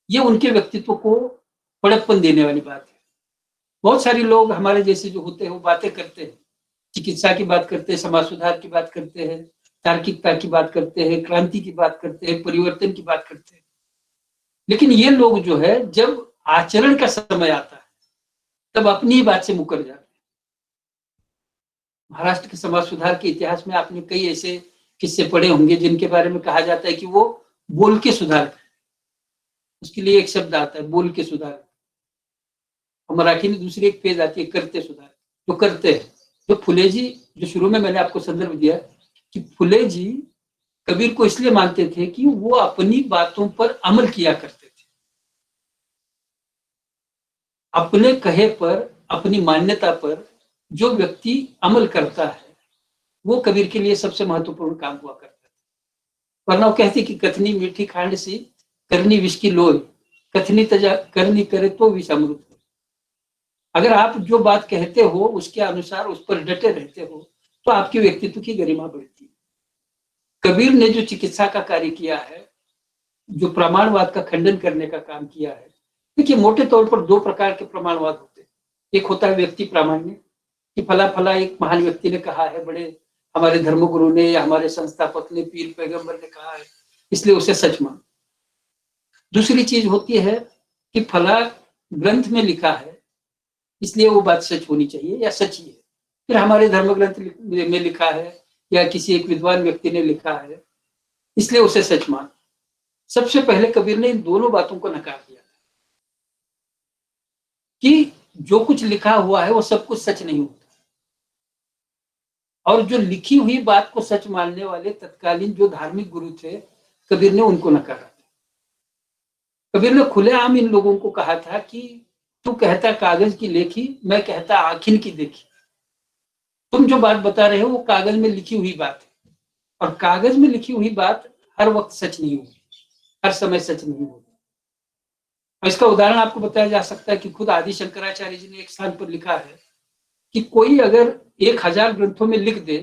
ये उनके व्यक्तित्व को बड़प्पन देने वाली बात है। बहुत सारे लोग हमारे जैसे जो होते हैं वो बातें करते हैं, चिकित्सा की बात करते हैं, समाज सुधार की बात करते हैं, तार्किकता की बात करते हैं, क्रांति की बात करते हैं, परिवर्तन की बात करते हैं, लेकिन ये लोग जो है जब आचरण का समय आता है तब अपनी ही बात से मुकर जाते हैं। महाराष्ट्र के समाज सुधार के इतिहास में आपने कई ऐसे किस्से पढ़े होंगे जिनके बारे में कहा जाता है कि वो बोल के सुधार करें। उसके लिए एक शब्द आता है, बोल के सुधार। और मराठी में दूसरी एक पेज आती है, करते सुधार, जो करते हैं। जो फुले जी, जो शुरू में मैंने आपको संदर्भ दिया कि फुले जी कबीर को इसलिए मानते थे कि वो अपनी बातों पर अमल किया करते थे। अपने कहे पर, अपनी मान्यता पर जो व्यक्ति अमल करता है वो कबीर के लिए सबसे महत्वपूर्ण काम हुआ करता है। वरना वो कहते कि कथनी मीठी खांड सी, करनी विष की लोई, कथनी तजा करनी करे तो विष अमृत। अगर आप जो बात कहते हो उसके अनुसार उस पर डटे रहते हो तो आपके व्यक्तित्व की गरिमा बढ़ती है। कबीर ने जो चिकित्सा का कार्य किया है, जो प्रमाणवाद का खंडन करने का काम किया है, देखिए मोटे तौर पर दो प्रकार के प्रमाणवाद होते हैं। एक होता है व्यक्ति प्रामाण्य, कि फला फला एक महान व्यक्ति ने कहा है, बड़े हमारे धर्मगुरु ने या हमारे संस्थापक ने, पीर पैगंबर ने कहा है, इसलिए उसे सच मान। दूसरी चीज होती है कि फला ग्रंथ में लिखा है इसलिए वो बात सच होनी चाहिए या सच ही है। फिर हमारे धर्म ग्रंथ में लिखा है या किसी एक विद्वान व्यक्ति ने लिखा है इसलिए उसे सच मान। सबसे पहले कबीर ने इन दोनों बातों को नकार दिया कि जो कुछ लिखा हुआ है वो सब कुछ सच नहीं होता, और जो लिखी हुई बात को सच मानने वाले तत्कालीन जो धार्मिक गुरु थे, कबीर ने उनको नकारा। कबीर ने खुलेआम इन लोगों को कहा था कि तू कहता कागज की लेखी, मैं कहता आखिन की देखी। तुम जो बात बता रहे हो वो कागज में लिखी हुई बात है, और कागज में लिखी हुई बात हर वक्त सच नहीं होगी, हर समय सच नहीं होगी। इसका उदाहरण आपको बताया जा सकता है कि खुद आदि शंकराचार्य जी ने एक स्थान पर लिखा है कि कोई अगर 1000 ग्रंथों में लिख दे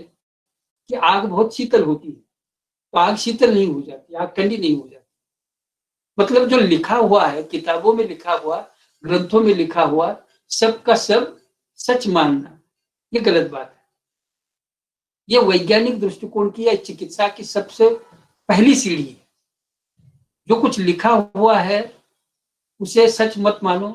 कि आग बहुत शीतल होती है, तो आग शीतल नहीं हो जाती, आग ठंडी नहीं हो जाती। मतलब जो लिखा हुआ है, किताबों में लिखा हुआ, ग्रंथों में लिखा हुआ, सब का सब सच मानना ये गलत बात है। ये वैज्ञानिक दृष्टिकोण की या चिकित्सा की सबसे पहली सीढ़ी है। जो कुछ लिखा हुआ है उसे सच मत मानो,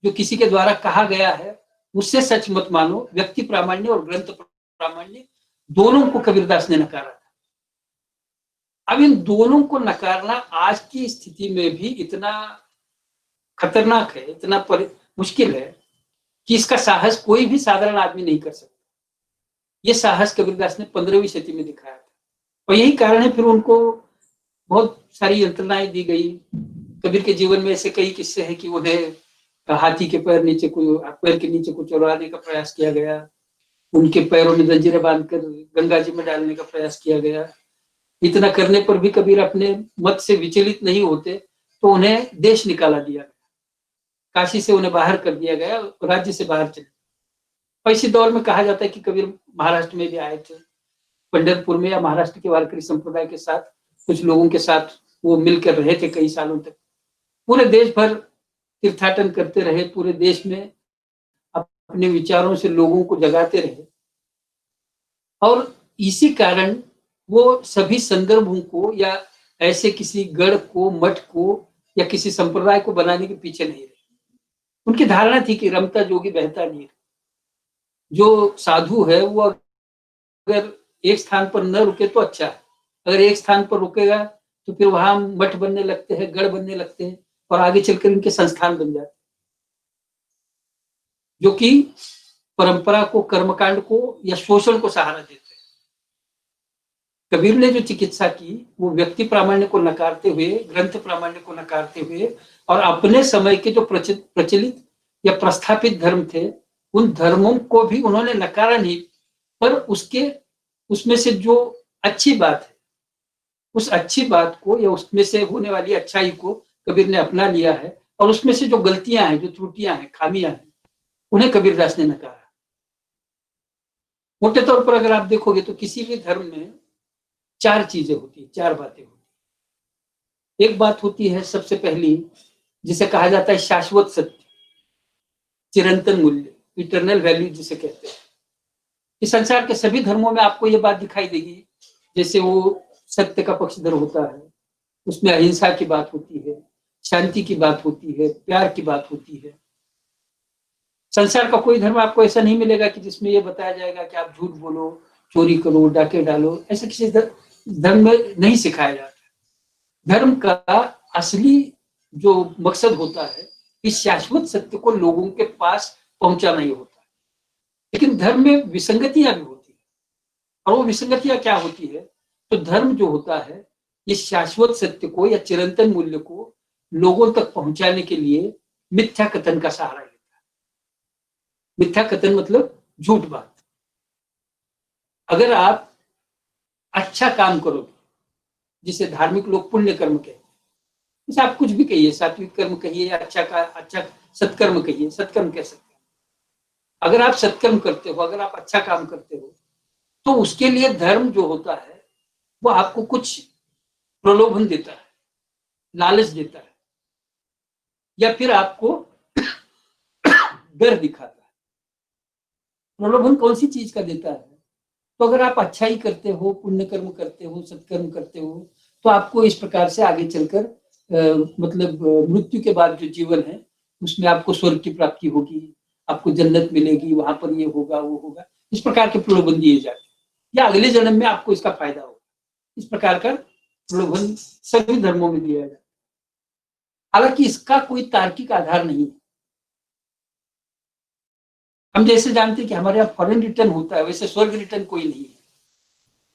जो किसी के द्वारा कहा गया है उससे सच मत मानो। व्यक्ति प्रामाण्य और ग्रंथ प्रामाण्य दोनों को कबीरदास ने नकारा था। अब इन दोनों को नकारना आज की स्थिति में भी इतना खतरनाक है, इतना मुश्किल है कि इसका साहस कोई भी साधारण आदमी नहीं कर सकता। ये साहस कबीरदास ने 15वीं शती में दिखाया था, और यही कारण है फिर उनको बहुत सारी यंत्रणाएं दी गई। कबीर के जीवन में ऐसे कई किस्से हैं कि उन्हें हाथी के पैर के नीचे को चुराने का प्रयास किया गया, उनके पैरों में जंजीरें बांधकर गंगा जी में डालने का प्रयास किया गया। इतना करने पर भी कबीर अपने मत से विचलित नहीं होते तो उन्हें देश निकाला दिया, काशी से उन्हें बाहर कर दिया गया, राज्य से बाहर चले। और इसी दौर में कहा जाता है कि कबीर महाराष्ट्र में भी आए थे, पंढरपुर में, या महाराष्ट्र के वारकरी संप्रदाय के साथ कुछ लोगों के साथ वो मिलकर रहे थे कई सालों तक। पूरे देश भर तीर्थाटन करते रहे, पूरे देश में अपने विचारों से लोगों को जगाते रहे, और इसी कारण वो सभी संदर्भों को या ऐसे किसी गढ़ को, मठ को या किसी संप्रदाय को बनाने के पीछे नहीं रहे। उनकी धारणा थी कि रमता जोगी बहता नीर, जो साधु है वो अगर एक स्थान पर न रुके तो अच्छा है, अगर एक स्थान पर रुकेगा तो फिर वहां मठ बनने लगते हैं, गढ़ बनने लगते हैं, और आगे चलकर इनके संस्थान बन जाते हैं। जो कि परंपरा को, कर्मकांड को या शोषण को सहारा देते हैं। कबीर ने जो चिकित्सा की वो व्यक्ति प्रामाण्य को नकारते हुए, ग्रंथ प्रामाण्य को नकारते हुए और अपने समय के जो प्रचलित या प्रस्थापित धर्म थे उन धर्मों को भी उन्होंने नकारा नहीं, पर उसमें से जो अच्छी बात है, उस अच्छी बात को या उसमें से होने वाली अच्छाई को कबीर ने अपना लिया है, और उसमें से जो गलतियां हैं, जो त्रुटियां हैं, खामियां हैं, उन्हें कबीरदास ने नकारा। मोटे तौर पर अगर आप देखोगे तो किसी भी धर्म में 4 चीजें होती है, 4 बातें होती है। एक बात होती है सबसे पहली, जिसे कहा जाता है शाश्वत सत्य, चिरंतन मूल्य, इटरनल वैल्यू जिसे कहते हैं। इस संसार के सभी धर्मों में आपको ये बात दिखाई देगी, जैसे वो सत्य का पक्षधर होता है, उसमें अहिंसा की बात होती है, शांति की बात होती है, प्यार की बात होती है। संसार का कोई धर्म आपको ऐसा नहीं मिलेगा कि जिसमें ये बताया जाएगा कि आप झूठ बोलो, चोरी करो, डाके डालो। ऐसा किसी धर्म में नहीं सिखाया जाता। धर्म का असली जो मकसद होता है इस शाश्वत सत्य को लोगों के पास पहुंचाना ही होता है। लेकिन धर्म में विसंगतियां भी होती है, और वो विसंगतियां क्या होती है? तो धर्म जो होता है ये शाश्वत सत्य को या चिरंतन मूल्य को लोगों तक पहुंचाने के लिए मिथ्या कथन का सहारा लेता है। मिथ्या कथन मतलब झूठ बात। अगर आप अच्छा काम करोगे, जिसे धार्मिक लोग पुण्य कर्म कहते हैं, जैसे आप कुछ भी कहिए, सात्विक कर्म कहिए या अच्छा सत्कर्म कहिए, सत्कर्म कह सकते हैं। अगर आप सत्कर्म करते हो, अगर आप अच्छा काम करते हो, तो उसके लिए धर्म जो होता है वो आपको कुछ प्रलोभन देता है, लालच देता है, या फिर आपको डर दिखाता है। प्रलोभन कौन सी चीज का देता है? तो अगर आप अच्छाई करते हो, पुण्य कर्म करते हो, सत्कर्म करते हो, तो आपको इस प्रकार से आगे चलकर मतलब मृत्यु के बाद जो जीवन है उसमें आपको स्वर्ग की प्राप्ति होगी, आपको जन्नत मिलेगी, वहां पर ये होगा, वो होगा, इस प्रकार के प्रलोभन दिए जाते हैं, या अगले जन्म में आपको इसका फायदा होगा। इस प्रकार का प्रलोभन सभी धर्मों में दिया जाता है। हालांकि इसका कोई तार्किक आधार नहीं है। हम जैसे जानते हैं कि हमारे यहाँ फॉरेन रिटर्न होता है, वैसे स्वर्ग रिटर्न कोई नहीं है,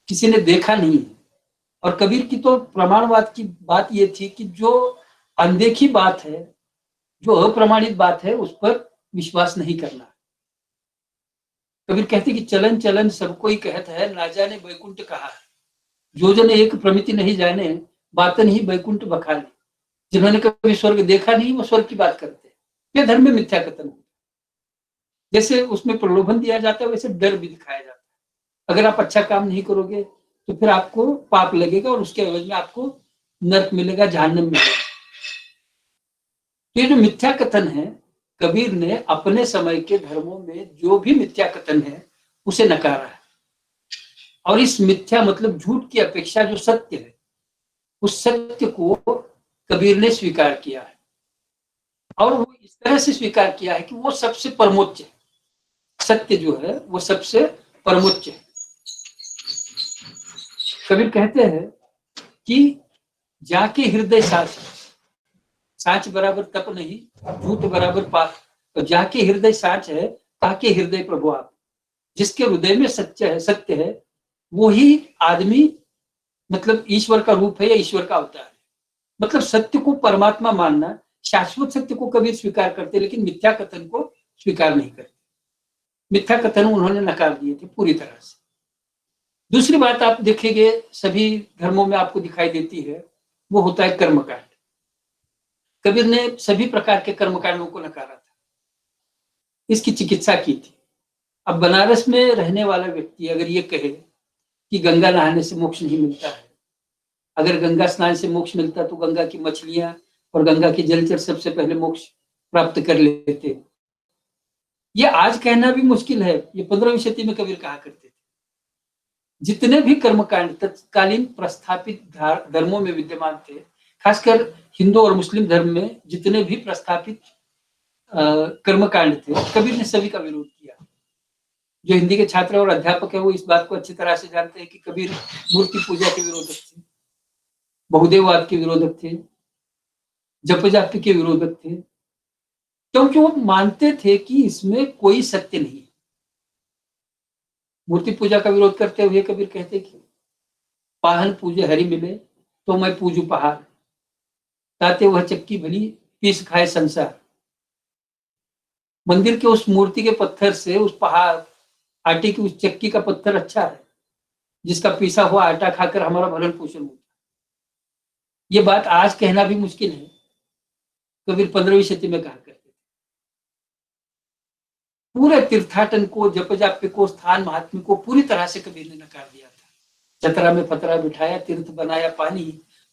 किसी ने देखा नहीं है। और कबीर की तो प्रमाणवाद की बात ये थी कि जो अनदेखी बात है, जो अप्रमाणित बात है, उस पर विश्वास नहीं करना। कबीर कहते कि चलन चलन सबको ही कहत है, ना जाने बैकुंठ कहा है, जो जन एक प्रमिति नहीं जाने, बातन ही बैकुंठ बखाने। जिन्होंने कभी स्वर्ग देखा नहीं वो स्वर्ग की बात करते हैं। ये धर्म में मिथ्या कथन होता है। जैसे उसमें प्रलोभन दिया जाता है, वैसे डर भी दिखाया जाता है। अगर आप अच्छा काम नहीं करोगे तो फिर आपको पाप लगेगा और उसके एवज में आपको नरक मिलेगा, जहन्नम मिलेगा। ये जो मिथ्या कथन है, कबीर ने अपने समय के धर्मों में जो भी मिथ्या कथन है उसे नकारा है। और इस मिथ्या मतलब झूठ की अपेक्षा जो सत्य है, उस सत्य को कबीर ने स्वीकार किया है, और वो इस तरह से स्वीकार किया है कि वो सबसे परमोच्च है। सत्य जो है वो सबसे परमोच्च है। कबीर कहते हैं कि जाके हृदय साच, साच बराबर तप नहीं, झूठ बराबर पाप, तो जाके हृदय साच है, ताके हृदय प्रभु आप। जिसके हृदय में सत्य है वो ही आदमी मतलब ईश्वर का रूप है या ईश्वर का अवतार है। मतलब सत्य को परमात्मा मानना, शाश्वत सत्य को कबीर स्वीकार करते, लेकिन मिथ्या कथन को स्वीकार नहीं करते। मिथ्या कथन उन्होंने नकार दिए थे पूरी तरह से। दूसरी बात आप देखेंगे सभी धर्मों में आपको दिखाई देती है, वो होता है कर्मकांड। कबीर ने सभी प्रकार के कर्मकांडों को नकारा था, इसकी चिकित्सा की थी। अब बनारस में रहने वाला व्यक्ति अगर ये कहे कि गंगा नहाने से मोक्ष नहीं मिलता है, अगर गंगा स्नान से मोक्ष मिलता तो गंगा की मछलियां और गंगा के जलचर सबसे पहले मोक्ष प्राप्त कर लेते, ये आज कहना भी मुश्किल है। ये 15वीं शताब्दी में कबीर कहा करते थे। जितने भी कर्मकांड तत्कालीन प्रस्थापित धर्मों में विद्यमान थे, खासकर हिंदू और मुस्लिम धर्म में जितने भी प्रस्थापित कर्मकांड थे, कबीर ने सभी का विरोध किया। जो हिंदी के छात्र और अध्यापक है वो इस बात को अच्छी तरह से जानते हैं कि कबीर मूर्ति पूजा के विरोधक थे, बहुदेववाद के विरोधक थे, जप जाप के विरोधक थे, क्योंकि वो मानते थे कि इसमें कोई सत्य नहीं है। मूर्ति पूजा का विरोध करते हुए कबीर कहते कि पाहन पूजे हरि मिले तो मैं पूजू पहाड़, ताते वह चक्की भली पीस खाए संसार। मंदिर के उस मूर्ति के पत्थर से उस पहाड़ आटे की उस चक्की का पत्थर अच्छा है, जिसका पीसा हुआ आटा खाकर हमारा भरण पोषण होता है। ये बात आज कहना भी मुश्किल है, कबीर 15वीं शती में कहा करते थे। पूरे तीर्थाटन को, जप जाप्य को, स्थान महात्म्य को पूरी तरह से कबीर ने नकार दिया था। चतरा में पतरा बिठाया, तीर्थ बनाया पानी,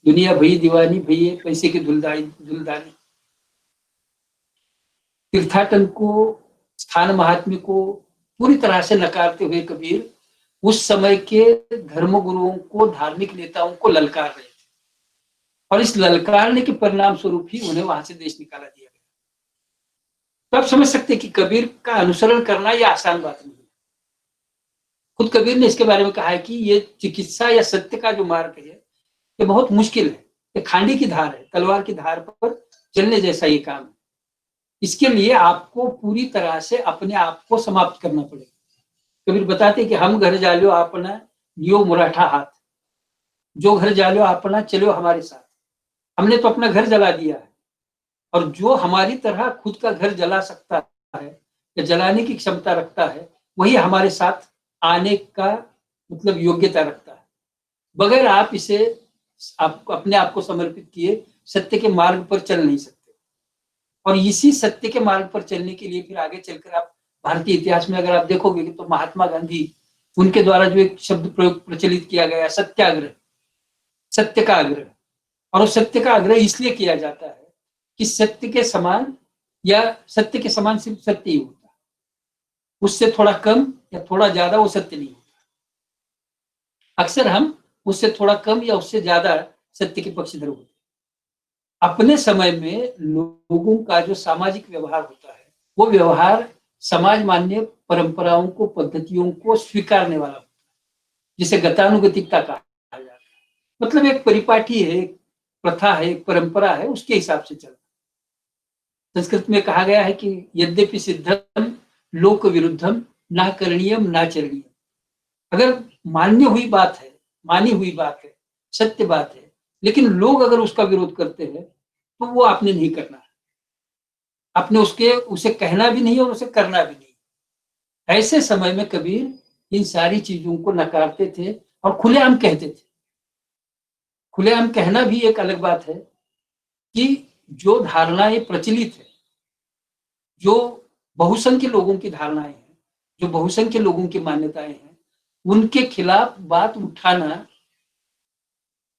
दुनिया भई दीवानी भई पैसे की दुलदानी। तीर्थाटन को, स्थान महात्म्य को पूरी तरह से नकारते हुए कबीर उस समय के धर्म गुरुओं को, धार्मिक नेताओं को ललकार रहे थे, और इस ललकारने के परिणाम स्वरूप ही उन्हें वहां से देश निकाला दिया गया। तो आप समझ सकते हैं कि कबीर का अनुसरण करना यह आसान बात नहीं है। खुद कबीर ने इसके बारे में कहा है कि ये चिकित्सा या सत्य का जो मार्ग है, ये बहुत मुश्किल है, ये खांडी की धार है, तलवार की धार पर चलने जैसा ये काम है। इसके लिए आपको पूरी तरह से अपने आप को समाप्त करना पड़ेगा। कबीर बताते कि हम घर जालियो अपना लियो मुराठा हाथ, जो घर जालियो अपना चलो हमारे साथ। हमने तो अपना घर जला दिया है, और जो हमारी तरह खुद का घर जला सकता है या जलाने की क्षमता रखता है, वही हमारे साथ आने का मतलब योग्यता रखता है। बगैर आप इसे अपने आप को समर्पित किए सत्य के मार्ग पर चल नहीं सकते। और इसी सत्य के मार्ग पर चलने के लिए फिर आगे चलकर आप भारतीय इतिहास में अगर आप देखोगे तो महात्मा गांधी, उनके द्वारा जो एक शब्द प्रयोग प्रचलित किया गया, सत्याग्रह, सत्य का आग्रह। और उस सत्य का आग्रह इसलिए किया जाता है कि सत्य के समान या सत्य के समान सिर्फ सत्य ही होता है, उससे थोड़ा कम या थोड़ा ज्यादा वो सत्य नहीं होता। अक्सर हम उससे थोड़ा कम या उससे ज्यादा सत्य के पक्षधर होते हैं। अपने समय में लोगों का जो सामाजिक व्यवहार होता है, वो व्यवहार समाज मान्य परंपराओं को, पद्धतियों को स्वीकारने वाला होता है, जिसे गतानुगतिकता कहा जाता है। मतलब एक परिपाटी है, एक प्रथा है, एक परंपरा है, उसके हिसाब से चलना। संस्कृत में कहा गया है कि यद्यपि सिद्धम लोक विरुद्धम ना करणीयम ना चरणीयम। अगर मान्य हुई बात है, मानी हुई बात है, सत्य बात है, लेकिन लोग अगर उसका विरोध करते हैं तो वो आपने नहीं करना है। आपने उसे कहना भी नहीं और उसे करना भी नहीं। ऐसे समय में कबीर इन सारी चीजों को नकारते थे और खुलेआम कहते थे। खुलेआम कहना भी एक अलग बात है कि जो धारणाएं प्रचलित है, जो बहुसंख्य लोगों की धारणाएं हैं, जो बहुसंख्य लोगों की मान्यताएं हैं, उनके खिलाफ बात उठाना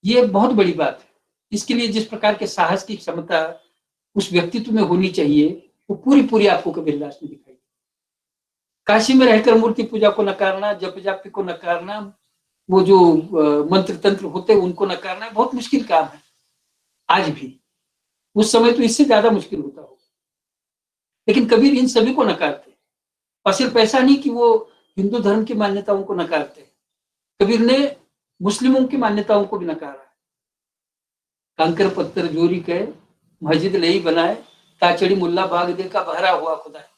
ये बहुत बड़ी बात है। इसके लिए जिस प्रकार के साहस की क्षमता उस व्यक्तित्व में होनी चाहिए, वो पूरी पूरी आपको कबीरदास में दिखाई। काशी में रहकर मूर्ति पूजा को नकारना, जप जाप्य को नकारना, वो जो मंत्र तंत्र होते हैं उनको नकारना बहुत मुश्किल काम है आज भी। उस समय तो इससे ज्यादा मुश्किल होता होगा, लेकिन कबीर इन सभी को नकारते। और सिर्फ ऐसा नहीं कि वो हिंदू धर्म की मान्यताओं को नकारते, कबीर ने मुस्लिमों की मान्यताओं को भी नकारा। कंकर पत्थर जोरी के मस्जिद नहीं बनाए, ताचड़ी मुल्ला बाग दे का बहरा हुआ खुदा है।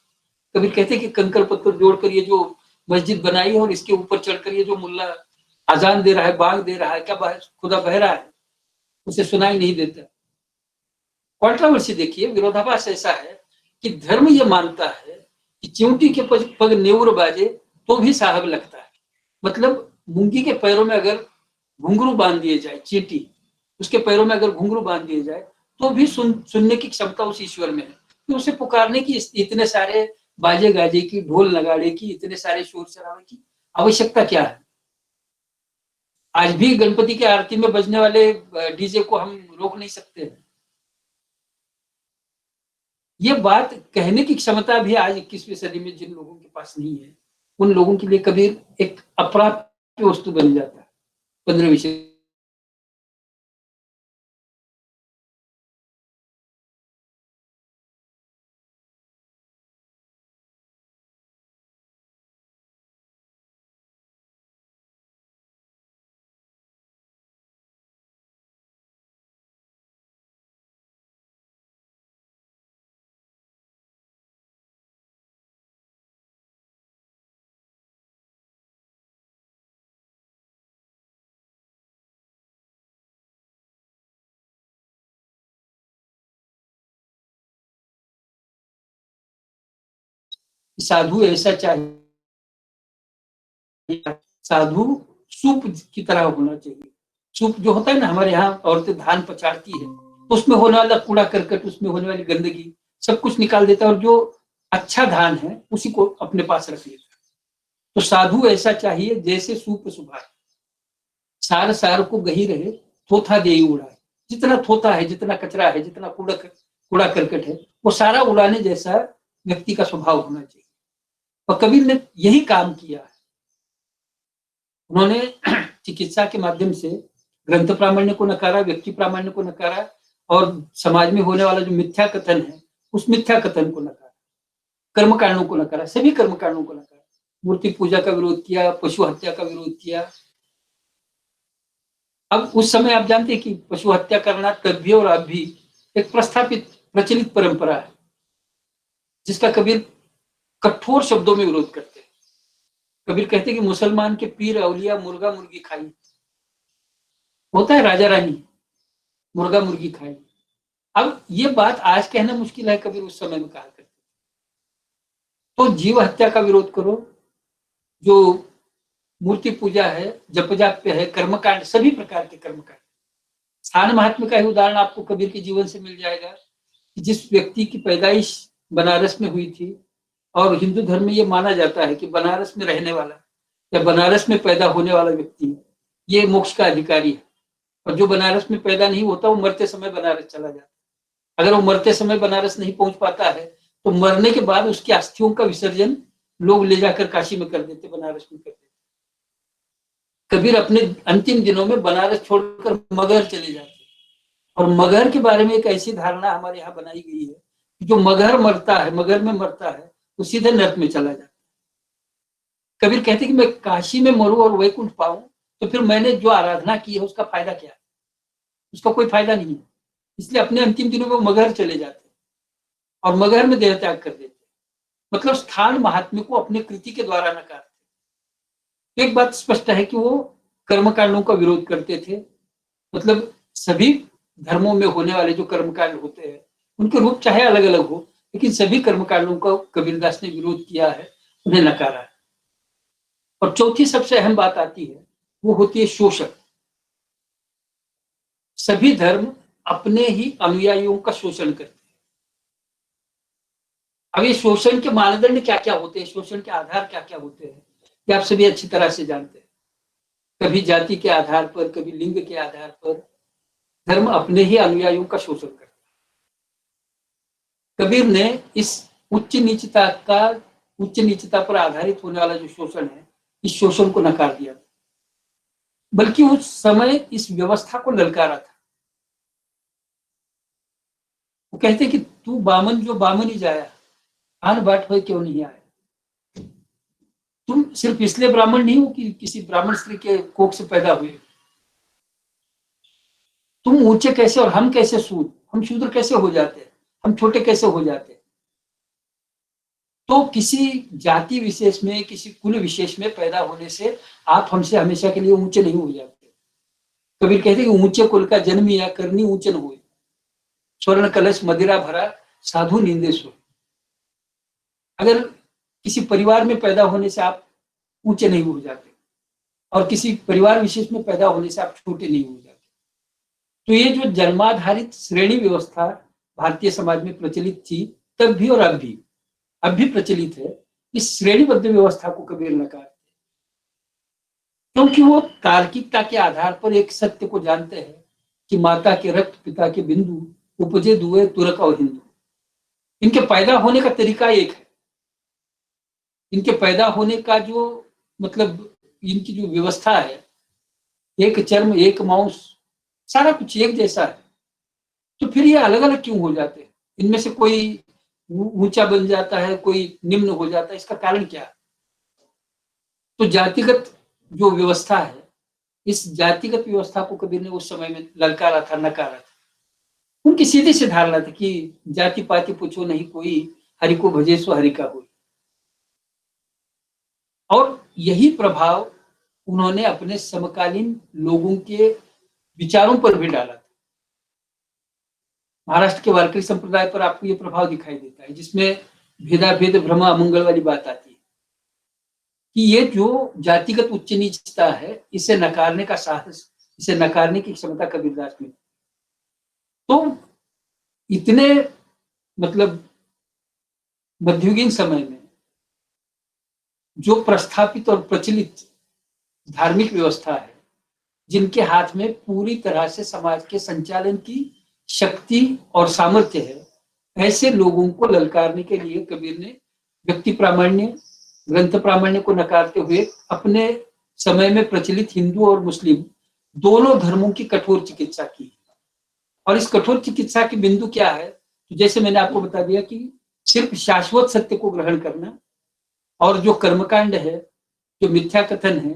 कबीर कहते कि कंकर पत्थर जोड़कर ये जो मस्जिद बनाई है और इसके ऊपर चढ़कर ये जो मुल्ला अजान दे रहा है, बाग दे रहा है, क्या खुदा बह रहा है, उसे सुनाई नहीं देता। कॉन्ट्रोवर्सी देखिए, विरोधाभास ऐसा है कि धर्म ये मानता है कि चिंटी के पग नेउर बाजे तो भी साहब लगता है। मतलब मूंगी के पैरों में अगर घुंघरू बांध दिए जाए, चींटी उसके पैरों में अगर घुंघरू बांध दिए जाए तो भी सुनने की क्षमता उस ईश्वर में है। तो उसे पुकारने की इतने सारे बाजे गाजे की, ढोल नगाड़े की, इतने सारे शोर शराबे की आवश्यकता क्या है? आज भी गणपति की आरती में बजने वाले डीजे को हम रोक नहीं सकते हैं। ये बात कहने की क्षमता भी आज 21वीं सदी में जिन लोगों के पास नहीं है, उन लोगों के लिए कबीर एक अप्राप्य वस्तु बन जाता है 15वीं साधु ऐसा चाहिए, साधु सूप की तरह होना चाहिए। सूप जो होता है ना, हमारे यहाँ औरतें धान पचाड़ती है, उसमें होने वाला कूड़ा करकट, उसमें होने वाली गंदगी सब कुछ निकाल देता है, और जो अच्छा धान है उसी को अपने पास रख लेता है। तो साधु ऐसा चाहिए जैसे सूप सुभाए, सार सार को गही रहे, थोथा दे उड़ाए। जितना थोथा है, जितना कचरा है, जितना कूड़ा करकट है, वो सारा उड़ाने जैसा व्यक्ति का स्वभाव होना चाहिए। और कबीर ने यही काम किया है। उन्होंने चिकित्सा के माध्यम से ग्रंथ प्रामाण्य को नकारा, व्यक्ति प्रामाण्य को नकारा, और समाज में होने वाला जो मिथ्या कथन है उस मिथ्या कथन को नकारा, कर्म कांडों को नकारा, सभी कर्म कांडों को नकारा। मूर्ति पूजा का विरोध किया, पशु हत्या का विरोध किया। अब उस समय आप जानते हैं कि पशु हत्या करना तब भी और अब भी एक प्रस्थापित प्रचलित परंपरा है, जिसका कबीर कठोर शब्दों में विरोध करते हैं। कबीर कहते हैं कि मुसलमान के पीर औलिया मुर्गा मुर्गी खाई, होता है राजा रानी मुर्गा मुर्गी खाई। अब ये बात आज कहना मुश्किल है, कबीर उस समय में कहा करते। तो जीव हत्या का विरोध करो, जो मूर्ति पूजा है, जप जाप पे है, कर्मकांड, सभी प्रकार के कर्मकांड। स्थान महात्म्य का ही उदाहरण आपको कबीर के जीवन से मिल जाएगा कि जिस व्यक्ति की पैदाइश बनारस में हुई थी, और हिंदू धर्म में ये माना जाता है कि बनारस में रहने वाला या बनारस में पैदा होने वाला व्यक्ति ये मोक्ष का अधिकारी है, और जो बनारस में पैदा नहीं होता वो मरते समय बनारस चला जाता है। अगर वो मरते समय बनारस नहीं पहुंच पाता है तो मरने के बाद उसकी अस्थियों का विसर्जन लोग ले जाकर काशी में कर देते, बनारस में कर देते। कबीर अपने अंतिम दिनों में बनारस छोड़कर मगहर चले जाते, और मगहर के बारे में एक ऐसी धारणा हमारे यहाँ बनाई गई है कि जो मगहर मरता है, मगहर में मरता है, वो सीधे नरक में चला जाता है। कबीर कहते कि मैं काशी में मरूं और वैकुंठ पाऊं तो फिर मैंने जो आराधना की है उसका फायदा क्या है? उसका कोई फायदा नहीं है। इसलिए अपने अंतिम दिनों में मगहर चले जाते और मगहर में देह त्याग कर देते, मतलब स्थान महात्म्य को अपने कृति के द्वारा नकारते। एक बात स्पष्ट है कि वो कर्मकांडों का विरोध करते थे, मतलब सभी धर्मों में होने वाले जो कर्मकांड होते हैं उनके रूप चाहे अलग अलग हो, लेकिन सभी कर्मकांडों का कबीरदास ने विरोध किया है, उन्हें नकारा है। और चौथी सबसे अहम बात आती है, वो होती है शोषण। सभी धर्म अपने ही अनुयायियों का शोषण करते हैं। अब ये शोषण के मानदंड क्या क्या होते हैं, शोषण के आधार क्या क्या होते हैं, ये आप सभी अच्छी तरह से जानते हैं। कभी जाति के आधार पर, कभी लिंग के आधार पर धर्म अपने ही अनुयायियों का शोषण करता है। कबीर ने इस उच्च नीचता पर आधारित होने वाला जो शोषण है, इस शोषण को नकार दिया, बल्कि उस समय इस व्यवस्था को ललकारा था। वो कहते कि तू बामन जो बामन ही जाया, आन बाट हो क्यों नहीं आया। तुम सिर्फ इसलिए ब्राह्मण नहीं हो कि किसी ब्राह्मण स्त्री के कोख से पैदा हुए, तुम ऊंचे कैसे और हम कैसे शूद्र, हम शूद्र कैसे हो जाते, हम छोटे कैसे हो जाते। तो किसी जाति विशेष में, किसी कुल विशेष में पैदा होने से आप हमसे हमेशा के लिए ऊंचे नहीं हो जाते। कबीर कहते कि ऊंचे कुल का जन्म या करनी ऊंचे न हुए, स्वर्ण कलश मदिरा भरा साधु नींदे सो। अगर किसी परिवार में पैदा होने से आप ऊंचे नहीं हो जाते, और किसी परिवार विशेष में पैदा होने से आप छोटे नहीं हो जाते। तो ये जो जन्माधारित श्रेणी व्यवस्था भारतीय समाज में प्रचलित थी तब भी और अब भी प्रचलित है, इस श्रेणीबद्ध व्यवस्था को कबीर नकारते, क्योंकि वो तार्किकता के आधार पर एक सत्य को जानते हैं कि माता के रक्त पिता के बिंदु उपजे दुए तुरक और हिंदू। इनके पैदा होने का तरीका एक है, इनके पैदा होने का जो मतलब इनकी जो व्यवस्था है, एक चर्म एक मांस सारा कुछ एक जैसा है, तो फिर ये अलग अलग क्यों हो जाते हैं? इनमें से कोई ऊंचा बन जाता है, कोई निम्न हो जाता है, इसका कारण क्या है? तो जातिगत जो व्यवस्था है, इस जातिगत व्यवस्था को कबीर ने उस समय में ललकारा था, नकारा था। उनकी सीधी सी धारणा थी कि जाति पाति पूछो नहीं कोई, हरि को भजे सो हरि का होई। और यही प्रभाव उन्होंने अपने समकालीन लोगों के विचारों पर भी डाला था। महाराष्ट्र के वारकरी संप्रदाय पर आपको ये प्रभाव दिखाई देता है, जिसमें भेदाभेद भ्रम अमंगल वाली बात आती है कि ये जो जातिगत उच्च नीचता है, इसे नकारने का साहस, इसे नकारने की क्षमता कबीरदास में। तो इतने मतलब मध्ययुगीन समय में जो प्रस्थापित और प्रचलित धार्मिक व्यवस्था है, जिनके हाथ में पूरी तरह से समाज के संचालन की शक्ति और सामर्थ्य है, ऐसे लोगों को ललकारने के लिए कबीर ने व्यक्ति प्रामाण्य, ग्रंथ प्रामाण्य को नकारते हुए अपने समय में प्रचलित हिंदू और मुस्लिम दोनों धर्मों की कठोर चिकित्सा की। और इस कठोर चिकित्सा की बिंदु क्या है, तो जैसे मैंने आपको बता दिया कि सिर्फ शाश्वत सत्य को ग्रहण करना, और जो कर्मकांड है, जो मिथ्या कथन है,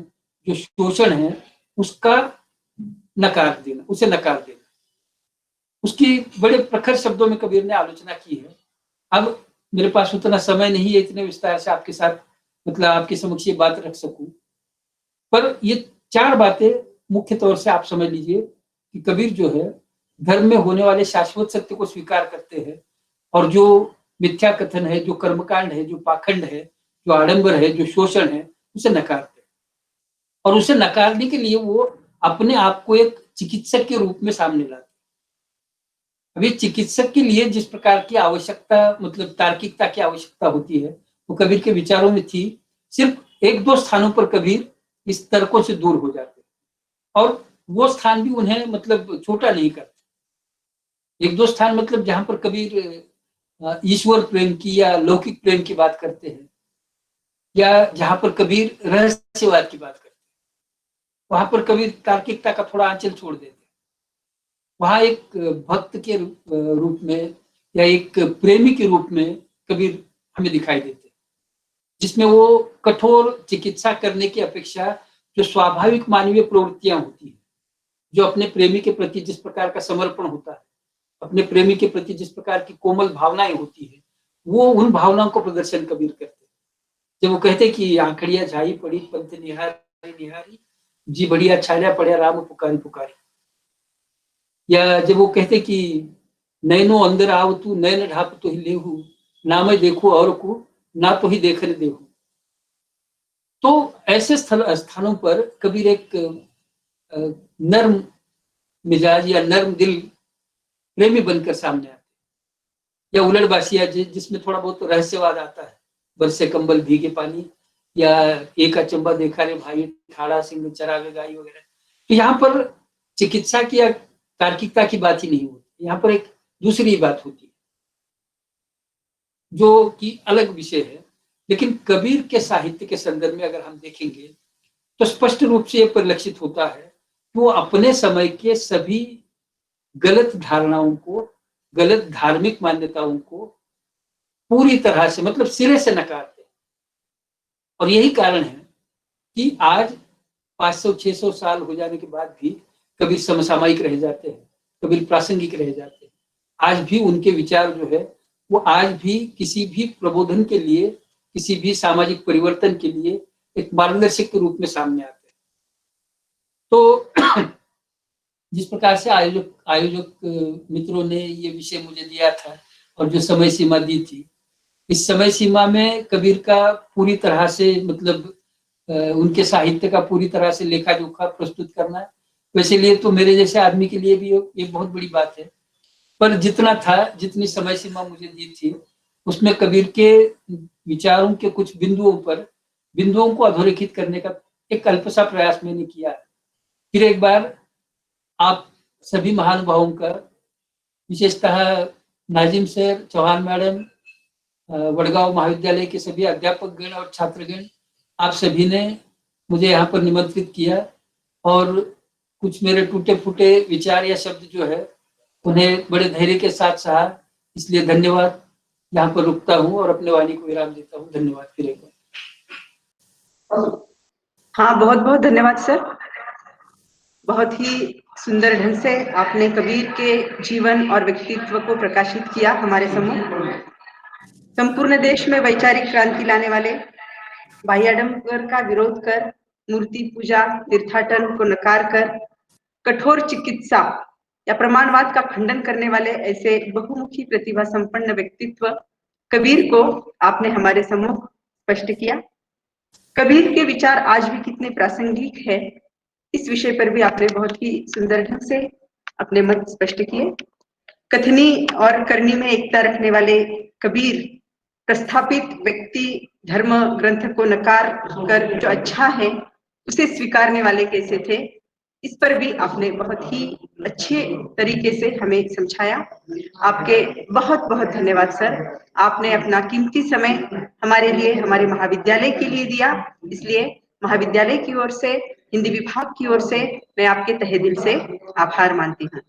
जो शोषण है, उसका नकार देना, उसे नकार देना। उसकी बड़े प्रखर शब्दों में कबीर ने आलोचना की है। अब मेरे पास उतना समय नहीं है इतने विस्तार से आपके साथ मतलब आपके समक्ष ये बात रख सकूं, पर ये 4 बातें मुख्य तौर से आप समझ लीजिए कि कबीर जो है धर्म में होने वाले शाश्वत सत्य को स्वीकार करते हैं, और जो मिथ्या कथन है, जो कर्मकांड है, जो पाखंड है, जो आडंबर है, जो शोषण है, उसे नकारते हैं। और उसे नकारने के लिए वो अपने आप को एक चिकित्सक के रूप में सामने लाते हैं। अभी चिकित्सक के लिए जिस प्रकार की आवश्यकता मतलब तार्किकता की आवश्यकता होती है, वो कबीर के विचारों में थी। सिर्फ 1-2 स्थानों पर कबीर इस तर्कों से दूर हो जाते, और वो स्थान भी उन्हें मतलब छोटा नहीं करते। 1-2 स्थान मतलब जहां पर कबीर ईश्वर प्रेम की या लौकिक प्रेम की बात करते हैं, या जहां पर कबीर रहस्यवाद की बात करते हैं, वहां पर कबीर तार्किकता का थोड़ा आंचल छोड़ देते हैं। वहां एक भक्त के रूप में या एक प्रेमी के रूप में कबीर हमें दिखाई देते हैं, जिसमें वो कठोर चिकित्सा करने की अपेक्षा जो स्वाभाविक मानवीय प्रवृत्तियां होती हैं, जो अपने प्रेमी के प्रति जिस प्रकार का समर्पण होता है, अपने प्रेमी के प्रति जिस प्रकार की कोमल भावनाएं होती है, वो उन भावनाओं को प्रदर्शन कबीर करते हैं। जब वो कहते कि आंखड़िया झाई पड़ी पंथ निहारी निहारी, जी बढ़िया छाया पड़े राम पुकारी पुकारी, या जब वो कहते कि नैनो अंदर आव तू नैन ढाप तो ही लेहू, ना मैं देखू और को ना तो ही देखने देहू। तो ऐसे स्थानों पर कबीर एक नर्म मिजाज या नर्म दिल प्रेमी बनकर सामने आते, या उलड़बासिया जिसमें थोड़ा बहुत रहस्यवाद आता है, बरसे कंबल भीगे पानी, या एक अचंबा देखा रे भाई ठाड़ा सिंह चरावे गाई वगैरह। तो यहाँ पर चिकित्सा की या तार्किकता की बात ही नहीं होती, यहाँ पर एक दूसरी बात होती है जो कि अलग विषय है। लेकिन कबीर के साहित्य के संदर्भ में अगर हम देखेंगे तो स्पष्ट रूप से यह परिलक्षित होता है कि वो अपने समय के सभी गलत धारणाओं को, गलत धार्मिक मान्यताओं को पूरी तरह से मतलब सिरे से नकारते हैं। और यही कारण है कि आज 500-600 साल हो जाने के बाद भी कबीर समसामयिक रह जाते हैं, कबीर प्रासंगिक रह जाते हैं। आज भी उनके विचार जो है वो आज भी किसी भी प्रबोधन के लिए, किसी भी सामाजिक परिवर्तन के लिए एक मार्गदर्शक के रूप में सामने आते हैं। तो जिस प्रकार से आयोजक मित्रों ने ये विषय मुझे दिया था और जो समय सीमा दी थी, इस समय सीमा में कबीर का पूरी तरह से मतलब उनके साहित्य का पूरी तरह से लेखा जोखा प्रस्तुत करना, वैसे लिए तो मेरे जैसे आदमी के लिए भी ये बहुत बड़ी बात है। पर जितना था, जितनी समय सीमा मुझे दी थी, उसमें कबीर के विचारों के कुछ बिंदुओं को अधोरेखित करने का एक अल्प सा प्रयास मैंने किया। फिर एक बार आप सभी महानुभावों का, विशेषतः नाजिम सर, चौहान मैडम, वडगांव महाविद्यालय के सभी अध्यापक गण और छात्रगण, आप सभी ने मुझे यहाँ पर निमंत्रित किया, और कुछ मेरे टूटे फूटे विचार या शब्द जो है उन्हें बड़े धैर्य के साथ सहा, इसलिए धन्यवाद। यहाँ पर रुकता हूँ और अपने वाणी को विराम देता हूँ। धन्यवाद फिर एक बार। हाँ, बहुत बहुत धन्यवाद सर। बहुत ही सुंदर ढंग से आपने कबीर के जीवन और व्यक्तित्व को प्रकाशित किया हमारे सम्मुख। संपूर्ण देश में वैचारिक क्रांति लाने वाले, बाह्याडंबर का विरोध कर, मूर्ति पूजा, तीर्थाटन को नकार कर, कठोर चिकित्सा या प्रमाणवाद का खंडन करने वाले ऐसे बहुमुखी प्रतिभा संपन्न व्यक्तित्व कबीर को आपने हमारे सम्मुख स्पष्ट किया। कबीर के विचार आज भी कितने प्रासंगिक है, इस विषय पर भी आपने बहुत ही सुंदर ढंग से अपने मत स्पष्ट किए। कथनी और करनी में एकता रखने वाले कबीर प्रस्थापित व्यक्ति धर्म ग्रंथ को नकार कर जो अच्छा है उसे स्वीकारने वाले कैसे थे, इस पर भी आपने बहुत ही अच्छे तरीके से हमें समझाया। आपके बहुत बहुत धन्यवाद सर। आपने अपना कीमती समय हमारे लिए, हमारे महाविद्यालय के लिए दिया, इसलिए महाविद्यालय की ओर से, हिंदी विभाग की ओर से मैं आपके तहे दिल से आभार मानती हूँ।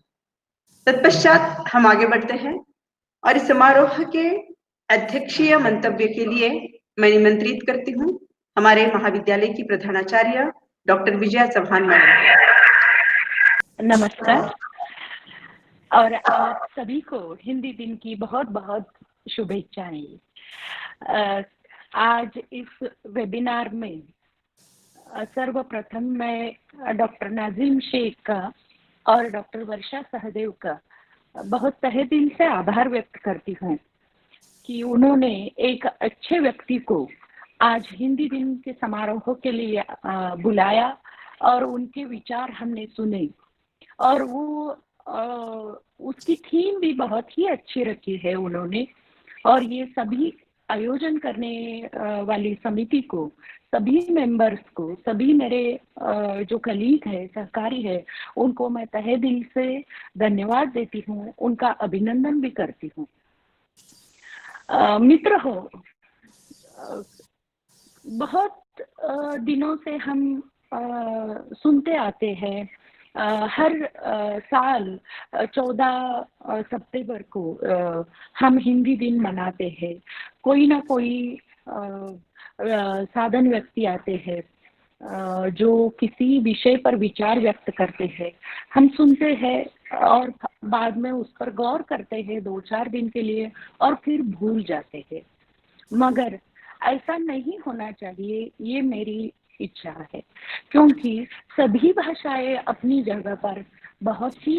तत्पश्चात हम आगे बढ़ते हैं और इस समारोह के अध्यक्षीय मंतव्य के लिए मैं निमंत्रित करती हूँ हमारे महाविद्यालय की प्रधानाचार्य डॉक्टर विजया चौहान मैडम। नमस्कार और आप सभी को हिंदी दिन की बहुत बहुत शुभेच्छाएं। आज इस वेबिनार में सर्वप्रथम मैं डॉक्टर नाजिम शेख का और डॉक्टर वर्षा सहदेव का बहुत तहे दिल से आभार व्यक्त करती हूँ कि उन्होंने एक अच्छे व्यक्ति को आज हिंदी दिन के समारोह के लिए बुलाया और उनके विचार हमने सुने और वो उसकी थीम भी बहुत ही अच्छी रखी है उन्होंने। और ये सभी आयोजन करने वाली समिति को, सभी मेंबर्स को, सभी मेरे जो कलीग है, सहकारी है, उनको मैं तहे दिल से धन्यवाद देती हूँ, उनका अभिनंदन भी करती हूँ। मित्र हो, बहुत दिनों से हम सुनते आते हैं, हर साल 14 सितंबर को हम हिंदी दिन मनाते हैं। कोई ना कोई साधन व्यक्ति आते हैं जो किसी विषय पर विचार व्यक्त करते हैं, हम सुनते हैं और बाद में उस पर गौर करते हैं 2-4 दिन के लिए और फिर भूल जाते हैं। मगर ऐसा नहीं होना चाहिए, ये मेरी इच्छा है, क्योंकि सभी भाषाएं अपनी जगह पर बहुत ही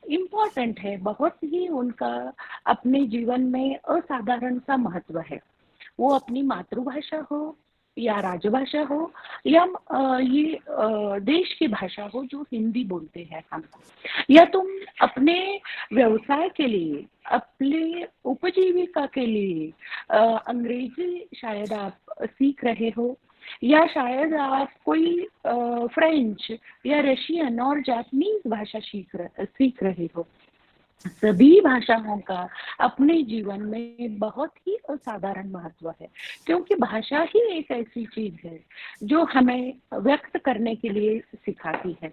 इम्पोर्टेंट है, बहुत ही उनका अपने जीवन में असाधारण सा महत्व है। वो अपनी मातृभाषा हो या राजभाषा हो या ये देश की भाषा हो जो हिंदी बोलते हैं हम, या तुम अपने व्यवसाय के लिए, अपने उपजीविका के लिए अंग्रेजी शायद आप सीख रहे हो, या शायद आप कोई फ्रेंच या रशियन और जापानीज भाषा सीख रहे हो। सभी भाषाओं का अपने जीवन में बहुत ही असाधारण महत्व है, क्योंकि भाषा ही एक ऐसी चीज है जो हमें व्यक्त करने के लिए सिखाती है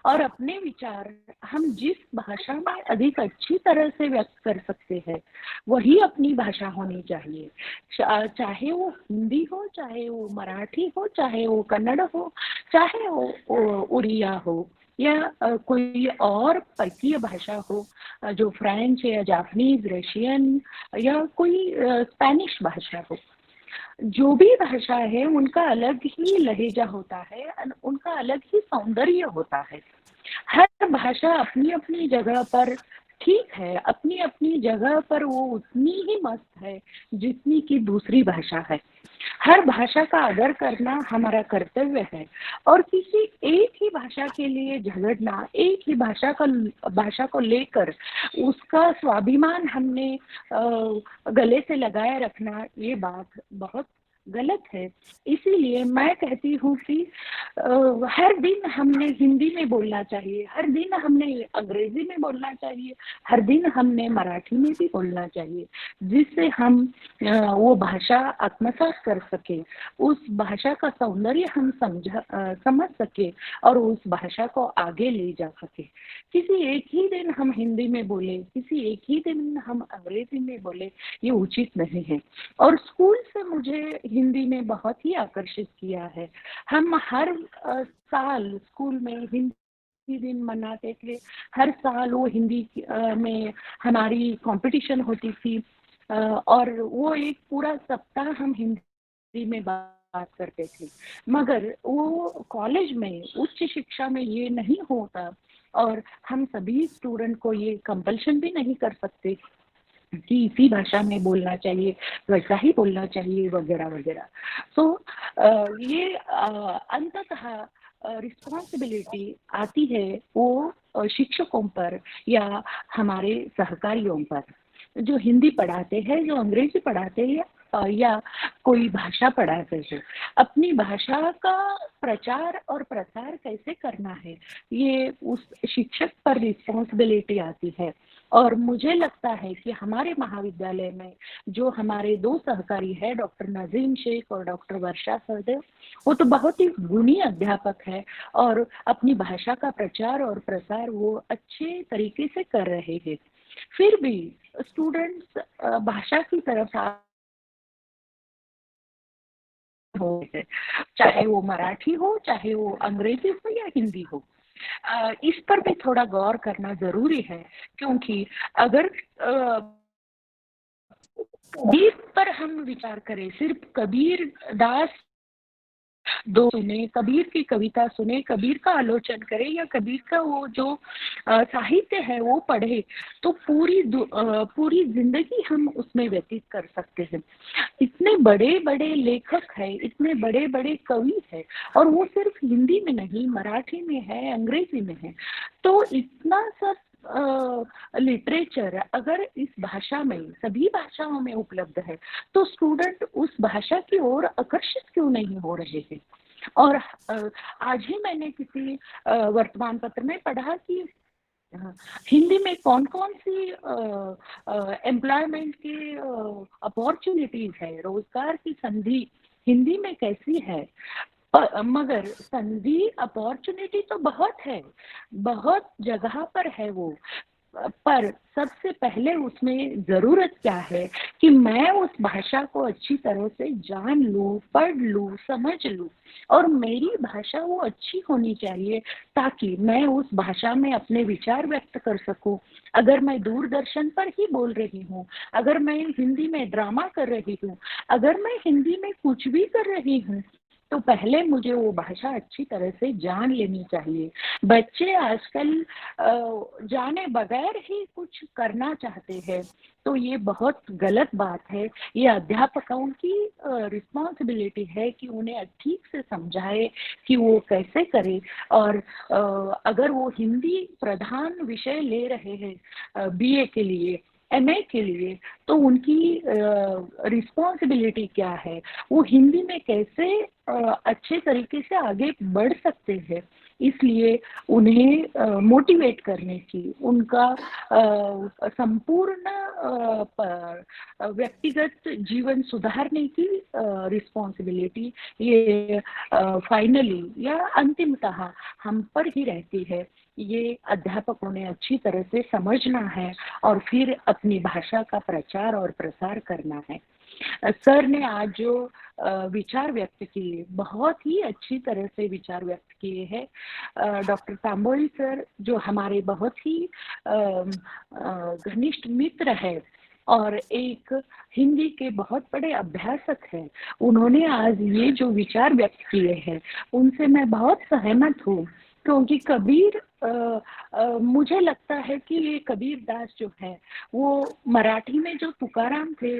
और अपने विचार हम जिस भाषा में अधिक अच्छी तरह से व्यक्त कर सकते हैं वही अपनी भाषा होनी चाहिए। चाहे वो हिंदी हो, चाहे वो मराठी हो, चाहे वो कन्नड़ हो, चाहे वो उड़िया हो या कोई और परकीय भाषा हो जो फ्रेंच या जापानीज, रशियन या कोई स्पेनिश भाषा हो। जो भी भाषा है उनका अलग ही लहजा होता है, उनका अलग ही सौंदर्य होता है। हर भाषा अपनी अपनी जगह पर ठीक है, अपनी अपनी जगह पर वो उतनी ही मस्त है जितनी की दूसरी भाषा है। हर भाषा का आदर करना हमारा कर्तव्य है और किसी एक ही भाषा के लिए झगड़ना, एक ही भाषा को लेकर उसका स्वाभिमान हमने गले से लगाए रखना, ये बात बहुत गलत है। इसीलिए मैं कहती हूँ कि हर दिन हमने हिंदी में बोलना चाहिए, हर दिन हमने अंग्रेजी में बोलना चाहिए, हर दिन हमने मराठी में भी बोलना चाहिए, जिससे हम वो भाषा आत्मसात कर सके, उस भाषा का सौंदर्य हम समझ सके और उस भाषा को आगे ले जा सके। किसी एक ही दिन हम हिंदी में बोले, किसी एक ही दिन हम अंग्रेजी में बोले, ये उचित नहीं है। और स्कूल से मुझे हिंदी ने बहुत ही आकर्षित किया है। हम हर साल स्कूल में हिंदी दिन मनाते थे, हर साल वो हिंदी में हमारी कंपटीशन होती थी और वो एक पूरा सप्ताह हम हिंदी में बात करते थे। मगर वो कॉलेज में, उच्च शिक्षा में ये नहीं होता और हम सभी स्टूडेंट को ये कंपल्शन भी नहीं कर सकते कि इसी भाषा में बोलना चाहिए, वैसा ही बोलना चाहिए, वगैरह वगैरह। सो ये अंततः रिस्पॉन्सिबिलिटी आती है वो शिक्षकों पर या हमारे सहकारियों पर, जो हिंदी पढ़ाते हैं, जो अंग्रेजी पढ़ाते हैं या कोई भाषा पढ़ाते हैं। अपनी भाषा का प्रचार और प्रसार कैसे करना है, ये उस शिक्षक पर रिस्पॉन्सिबिलिटी आती है। और मुझे लगता है कि हमारे महाविद्यालय में जो हमारे 2 सहकारी है, डॉक्टर नजीम शेख और डॉक्टर वर्षा सहदेव, वो तो बहुत ही गुणी अध्यापक है और अपनी भाषा का प्रचार और प्रसार वो अच्छे तरीके से कर रहे हैं। फिर भी स्टूडेंट्स भाषा की तरफ हो, चाहे वो मराठी हो, चाहे वो अंग्रेजी हो या हिंदी हो। इस पर भी थोड़ा गौर करना जरूरी है, क्योंकि अगर कबीर पर हम विचार करें, सिर्फ कबीर दास दो सुने, कबीर की कविता सुने, कबीर का आलोचन करें या कबीर का वो जो साहित्य है वो पढ़े, तो पूरी जिंदगी हम उसमें व्यतीत कर सकते हैं। इतने बड़े बड़े लेखक है, इतने बड़े बड़े कवि है, और वो सिर्फ हिंदी में नहीं, मराठी में है, अंग्रेजी में है। तो इतना सब लिटरेचर अगर इस भाषा में, सभी भाषाओं में उपलब्ध है, तो स्टूडेंट उस भाषा की ओर आकर्षित क्यों नहीं हो रहे हैं। और आज ही मैंने किसी वर्तमान पत्र में पढ़ा कि हिंदी में कौन कौन सी एम्प्लॉयमेंट की अपॉर्चुनिटीज है, रोजगार की संधि हिंदी में कैसी है। मगर संधि अपॉर्चुनिटी तो बहुत है, बहुत जगह पर है वो, पर सबसे पहले उसमें जरूरत क्या है कि मैं उस भाषा को अच्छी तरह से जान लूं, पढ़ लूं, समझ लूं, और मेरी भाषा वो अच्छी होनी चाहिए ताकि मैं उस भाषा में अपने विचार व्यक्त कर सकूं। अगर मैं दूरदर्शन पर ही बोल रही हूँ, अगर मैं हिंदी में ड्रामा कर रही हूँ, अगर मैं हिंदी में कुछ भी कर रही हूँ, तो पहले मुझे वो भाषा अच्छी तरह से जान लेनी चाहिए। बच्चे आजकल जाने बगैर ही कुछ करना चाहते हैं, तो ये बहुत गलत बात है। ये अध्यापकों की रिस्पॉन्सिबिलिटी है कि उन्हें ठीक से समझाए कि वो कैसे करे। और अगर वो हिंदी प्रधान विषय ले रहे हैं बीए के लिए, एमए के लिए, तो उनकी रिस्पॉन्सिबिलिटी क्या है, वो हिंदी में कैसे अच्छे तरीके से आगे बढ़ सकते हैं। इसलिए उन्हें मोटिवेट करने की, उनका संपूर्ण व्यक्तिगत जीवन सुधारने की रिस्पॉन्सिबिलिटी ये फाइनली या अंतिमतः हम पर ही रहती है। ये अध्यापकों ने अच्छी तरह से समझना है और फिर अपनी भाषा का प्रचार और प्रसार करना है। सर ने आज जो विचार व्यक्त किए, बहुत ही अच्छी तरह से विचार व्यक्त किए हैं। डॉक्टर तांबोली सर जो हमारे बहुत ही घनिष्ठ मित्र है और एक हिंदी के बहुत बड़े अभ्यासक हैं, उन्होंने आज ये जो विचार व्यक्त किए हैं उनसे मैं बहुत सहमत हूँ। क्योंकि कबीर मुझे लगता है कि ये कबीर दास जो है वो मराठी में जो तुकाराम थे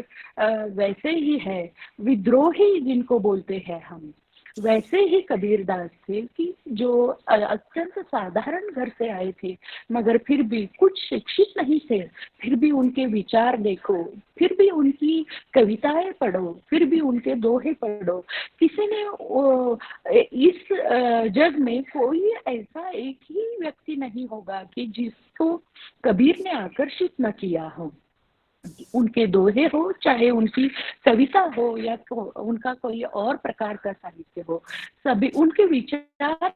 वैसे ही है, विद्रोही जिनको बोलते हैं हम, वैसे ही कबीर दास थे कि जो अत्यंत साधारण घर से आए थे, मगर फिर भी कुछ शिक्षित नहीं थे, फिर भी उनके विचार देखो, फिर भी उनकी कविताएं पढ़ो, फिर भी उनके दोहे पढ़ो। किसी ने इस जग में कोई ऐसा एक ही व्यक्ति नहीं होगा कि जिसको कबीर ने आकर्षित न किया हो। उनके दोहे हो, चाहे उनकी कविता हो या उनका कोई और प्रकार का साहित्य हो, सभी उनके विचार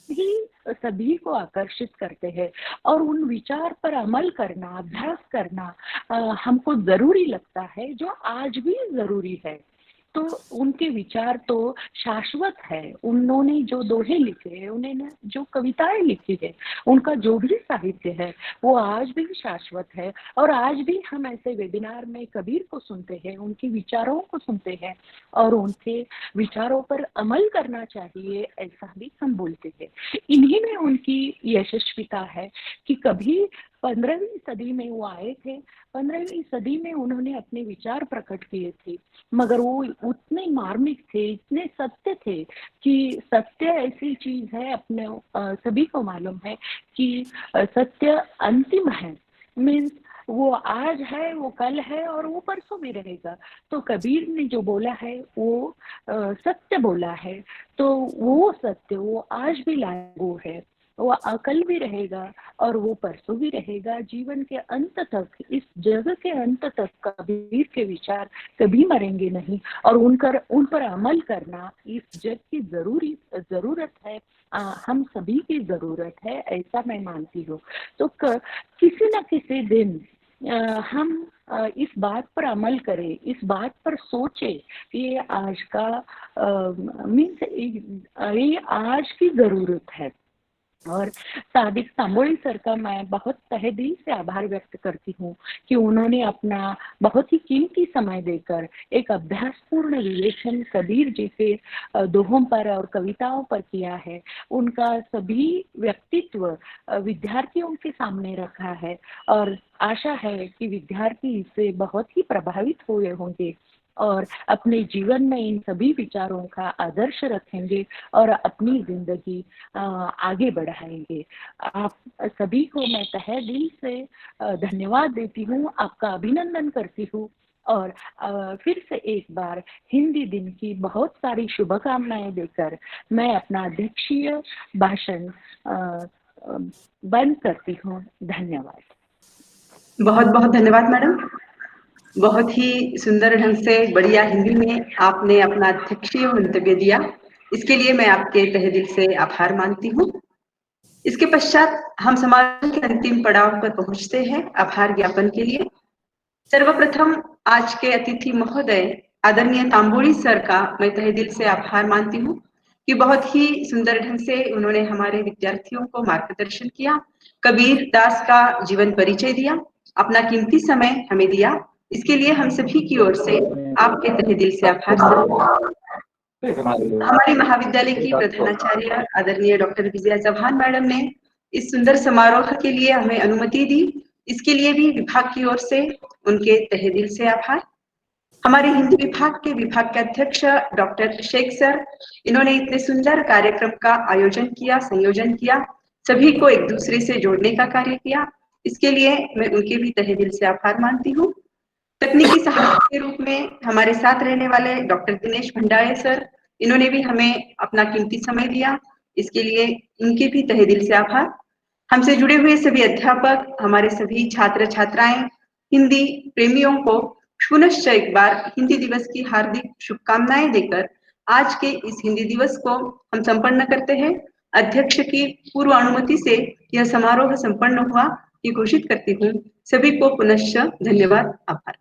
भी सभी को आकर्षित करते हैं। और उन विचार पर अमल करना, अभ्यास करना हमको जरूरी लगता है, जो आज भी जरूरी है। तो उनके विचार तो शाश्वत है। उन्होंने जो दोहे लिखे हैं, उन्होंने जो कविताएं लिखी है, उनका जो भी साहित्य है वो आज भी शाश्वत है। और आज भी हम ऐसे वेबिनार में कबीर को सुनते हैं, उनके विचारों को सुनते हैं और उनके विचारों पर अमल करना चाहिए, ऐसा भी हम बोलते हैं। इन्हीं में उनकी यशस्विता है कि कभी 15वीं सदी में वो आए थे। 15वीं सदी में उन्होंने अपने विचार प्रकट किए थे, मगर वो उतने मार्मिक थे, इतने सत्य थे कि सत्य ऐसी चीज है, अपने सभी को मालूम है कि सत्य अंतिम है। मीन्स वो आज है, वो कल है और वो परसों भी रहेगा। तो कबीर ने जो बोला है वो सत्य बोला है, तो वो सत्य वो आज भी लागू है, वो कल भी रहेगा और वो परसों भी रहेगा। जीवन के अंत तक, इस जग के अंत तक कबीर के विचार कभी मरेंगे नहीं, और उन पर अमल करना इस जग की जरूरत है, हम सभी की जरूरत है, ऐसा मैं मानती हूँ। तो किसी न किसी दिन हम इस बात पर अमल करें, इस बात पर सोचे, ये आज का मीन्स ये आज की जरूरत है। और सादिक तांबोली सर का मैं बहुत तहे दिल से आभार व्यक्त करती हूँ कि उन्होंने अपना बहुत ही कीमती समय देकर एक अभ्यासपूर्ण विवेचन कबीर जी के दोहों पर और कविताओं पर किया है। उनका सभी व्यक्तित्व विद्यार्थियों के सामने रखा है और आशा है कि विद्यार्थी इससे बहुत ही प्रभावित हुए होंगे और अपने जीवन में इन सभी विचारों का आदर्श रखेंगे और अपनी जिंदगी आगे बढ़ाएंगे। आप सभी को मैं तहे दिल से धन्यवाद देती हूँ, आपका अभिनंदन करती हूँ और फिर से एक बार हिंदी दिन की बहुत सारी शुभकामनाएं देकर मैं अपना अध्यक्षीय भाषण बंद करती हूँ। धन्यवाद। बहुत बहुत धन्यवाद मैडम। बहुत ही सुंदर ढंग से बढ़िया हिंदी में आपने अपना अध्यक्षीय मंतव्य दिया, इसके लिए मैं आपके तहे दिल से आभार मानती हूँ। इसके पश्चात हम समारोह के अंतिम पड़ाव पर पहुंचते हैं आभार ज्ञापन के लिए। सर्वप्रथम आज के अतिथि महोदय आदरणीय तांबोली सर का मैं तहे दिल से आभार मानती हूँ कि बहुत ही सुंदर ढंग से उन्होंने हमारे विद्यार्थियों को मार्गदर्शन किया, कबीर दास का जीवन परिचय दिया, अपना कीमती समय हमें दिया। इसके लिए हम सभी की ओर से आपके तहे दिल से आभार सर। हमारे महाविद्यालय की प्रधानाचार्य आदरणीय डॉक्टर विजया चौहान मैडम ने इस सुंदर समारोह के लिए हमें अनुमति दी, इसके लिए भी विभाग की ओर से उनके तहे दिल से आभार। हमारे हिंदी विभाग के अध्यक्ष डॉक्टर शेख सर, इन्होंने इतने सुंदर कार्यक्रम का आयोजन किया, संयोजन किया, सभी को एक दूसरे से जोड़ने का कार्य किया, इसके लिए मैं उनके भी तहे दिल से आभार मानती हूँ। तकनीकी सहायक के रूप में हमारे साथ रहने वाले डॉक्टर दिनेश भंडारे सर, इन्होंने भी हमें अपना कीमती समय दिया, इसके लिए इनके भी तहे दिल से आभार। हमसे जुड़े हुए सभी अध्यापक, हमारे सभी छात्र छात्राएं, हिंदी प्रेमियों को पुनश्च एक बार हिंदी दिवस की हार्दिक शुभकामनाएं देकर आज के इस हिंदी दिवस को हम संपन्न करते हैं। अध्यक्ष की पूर्व अनुमति से यह समारोह संपन्न हुआ ये घोषित करती हूँ। सभी को पुनश्च धन्यवाद, आभार।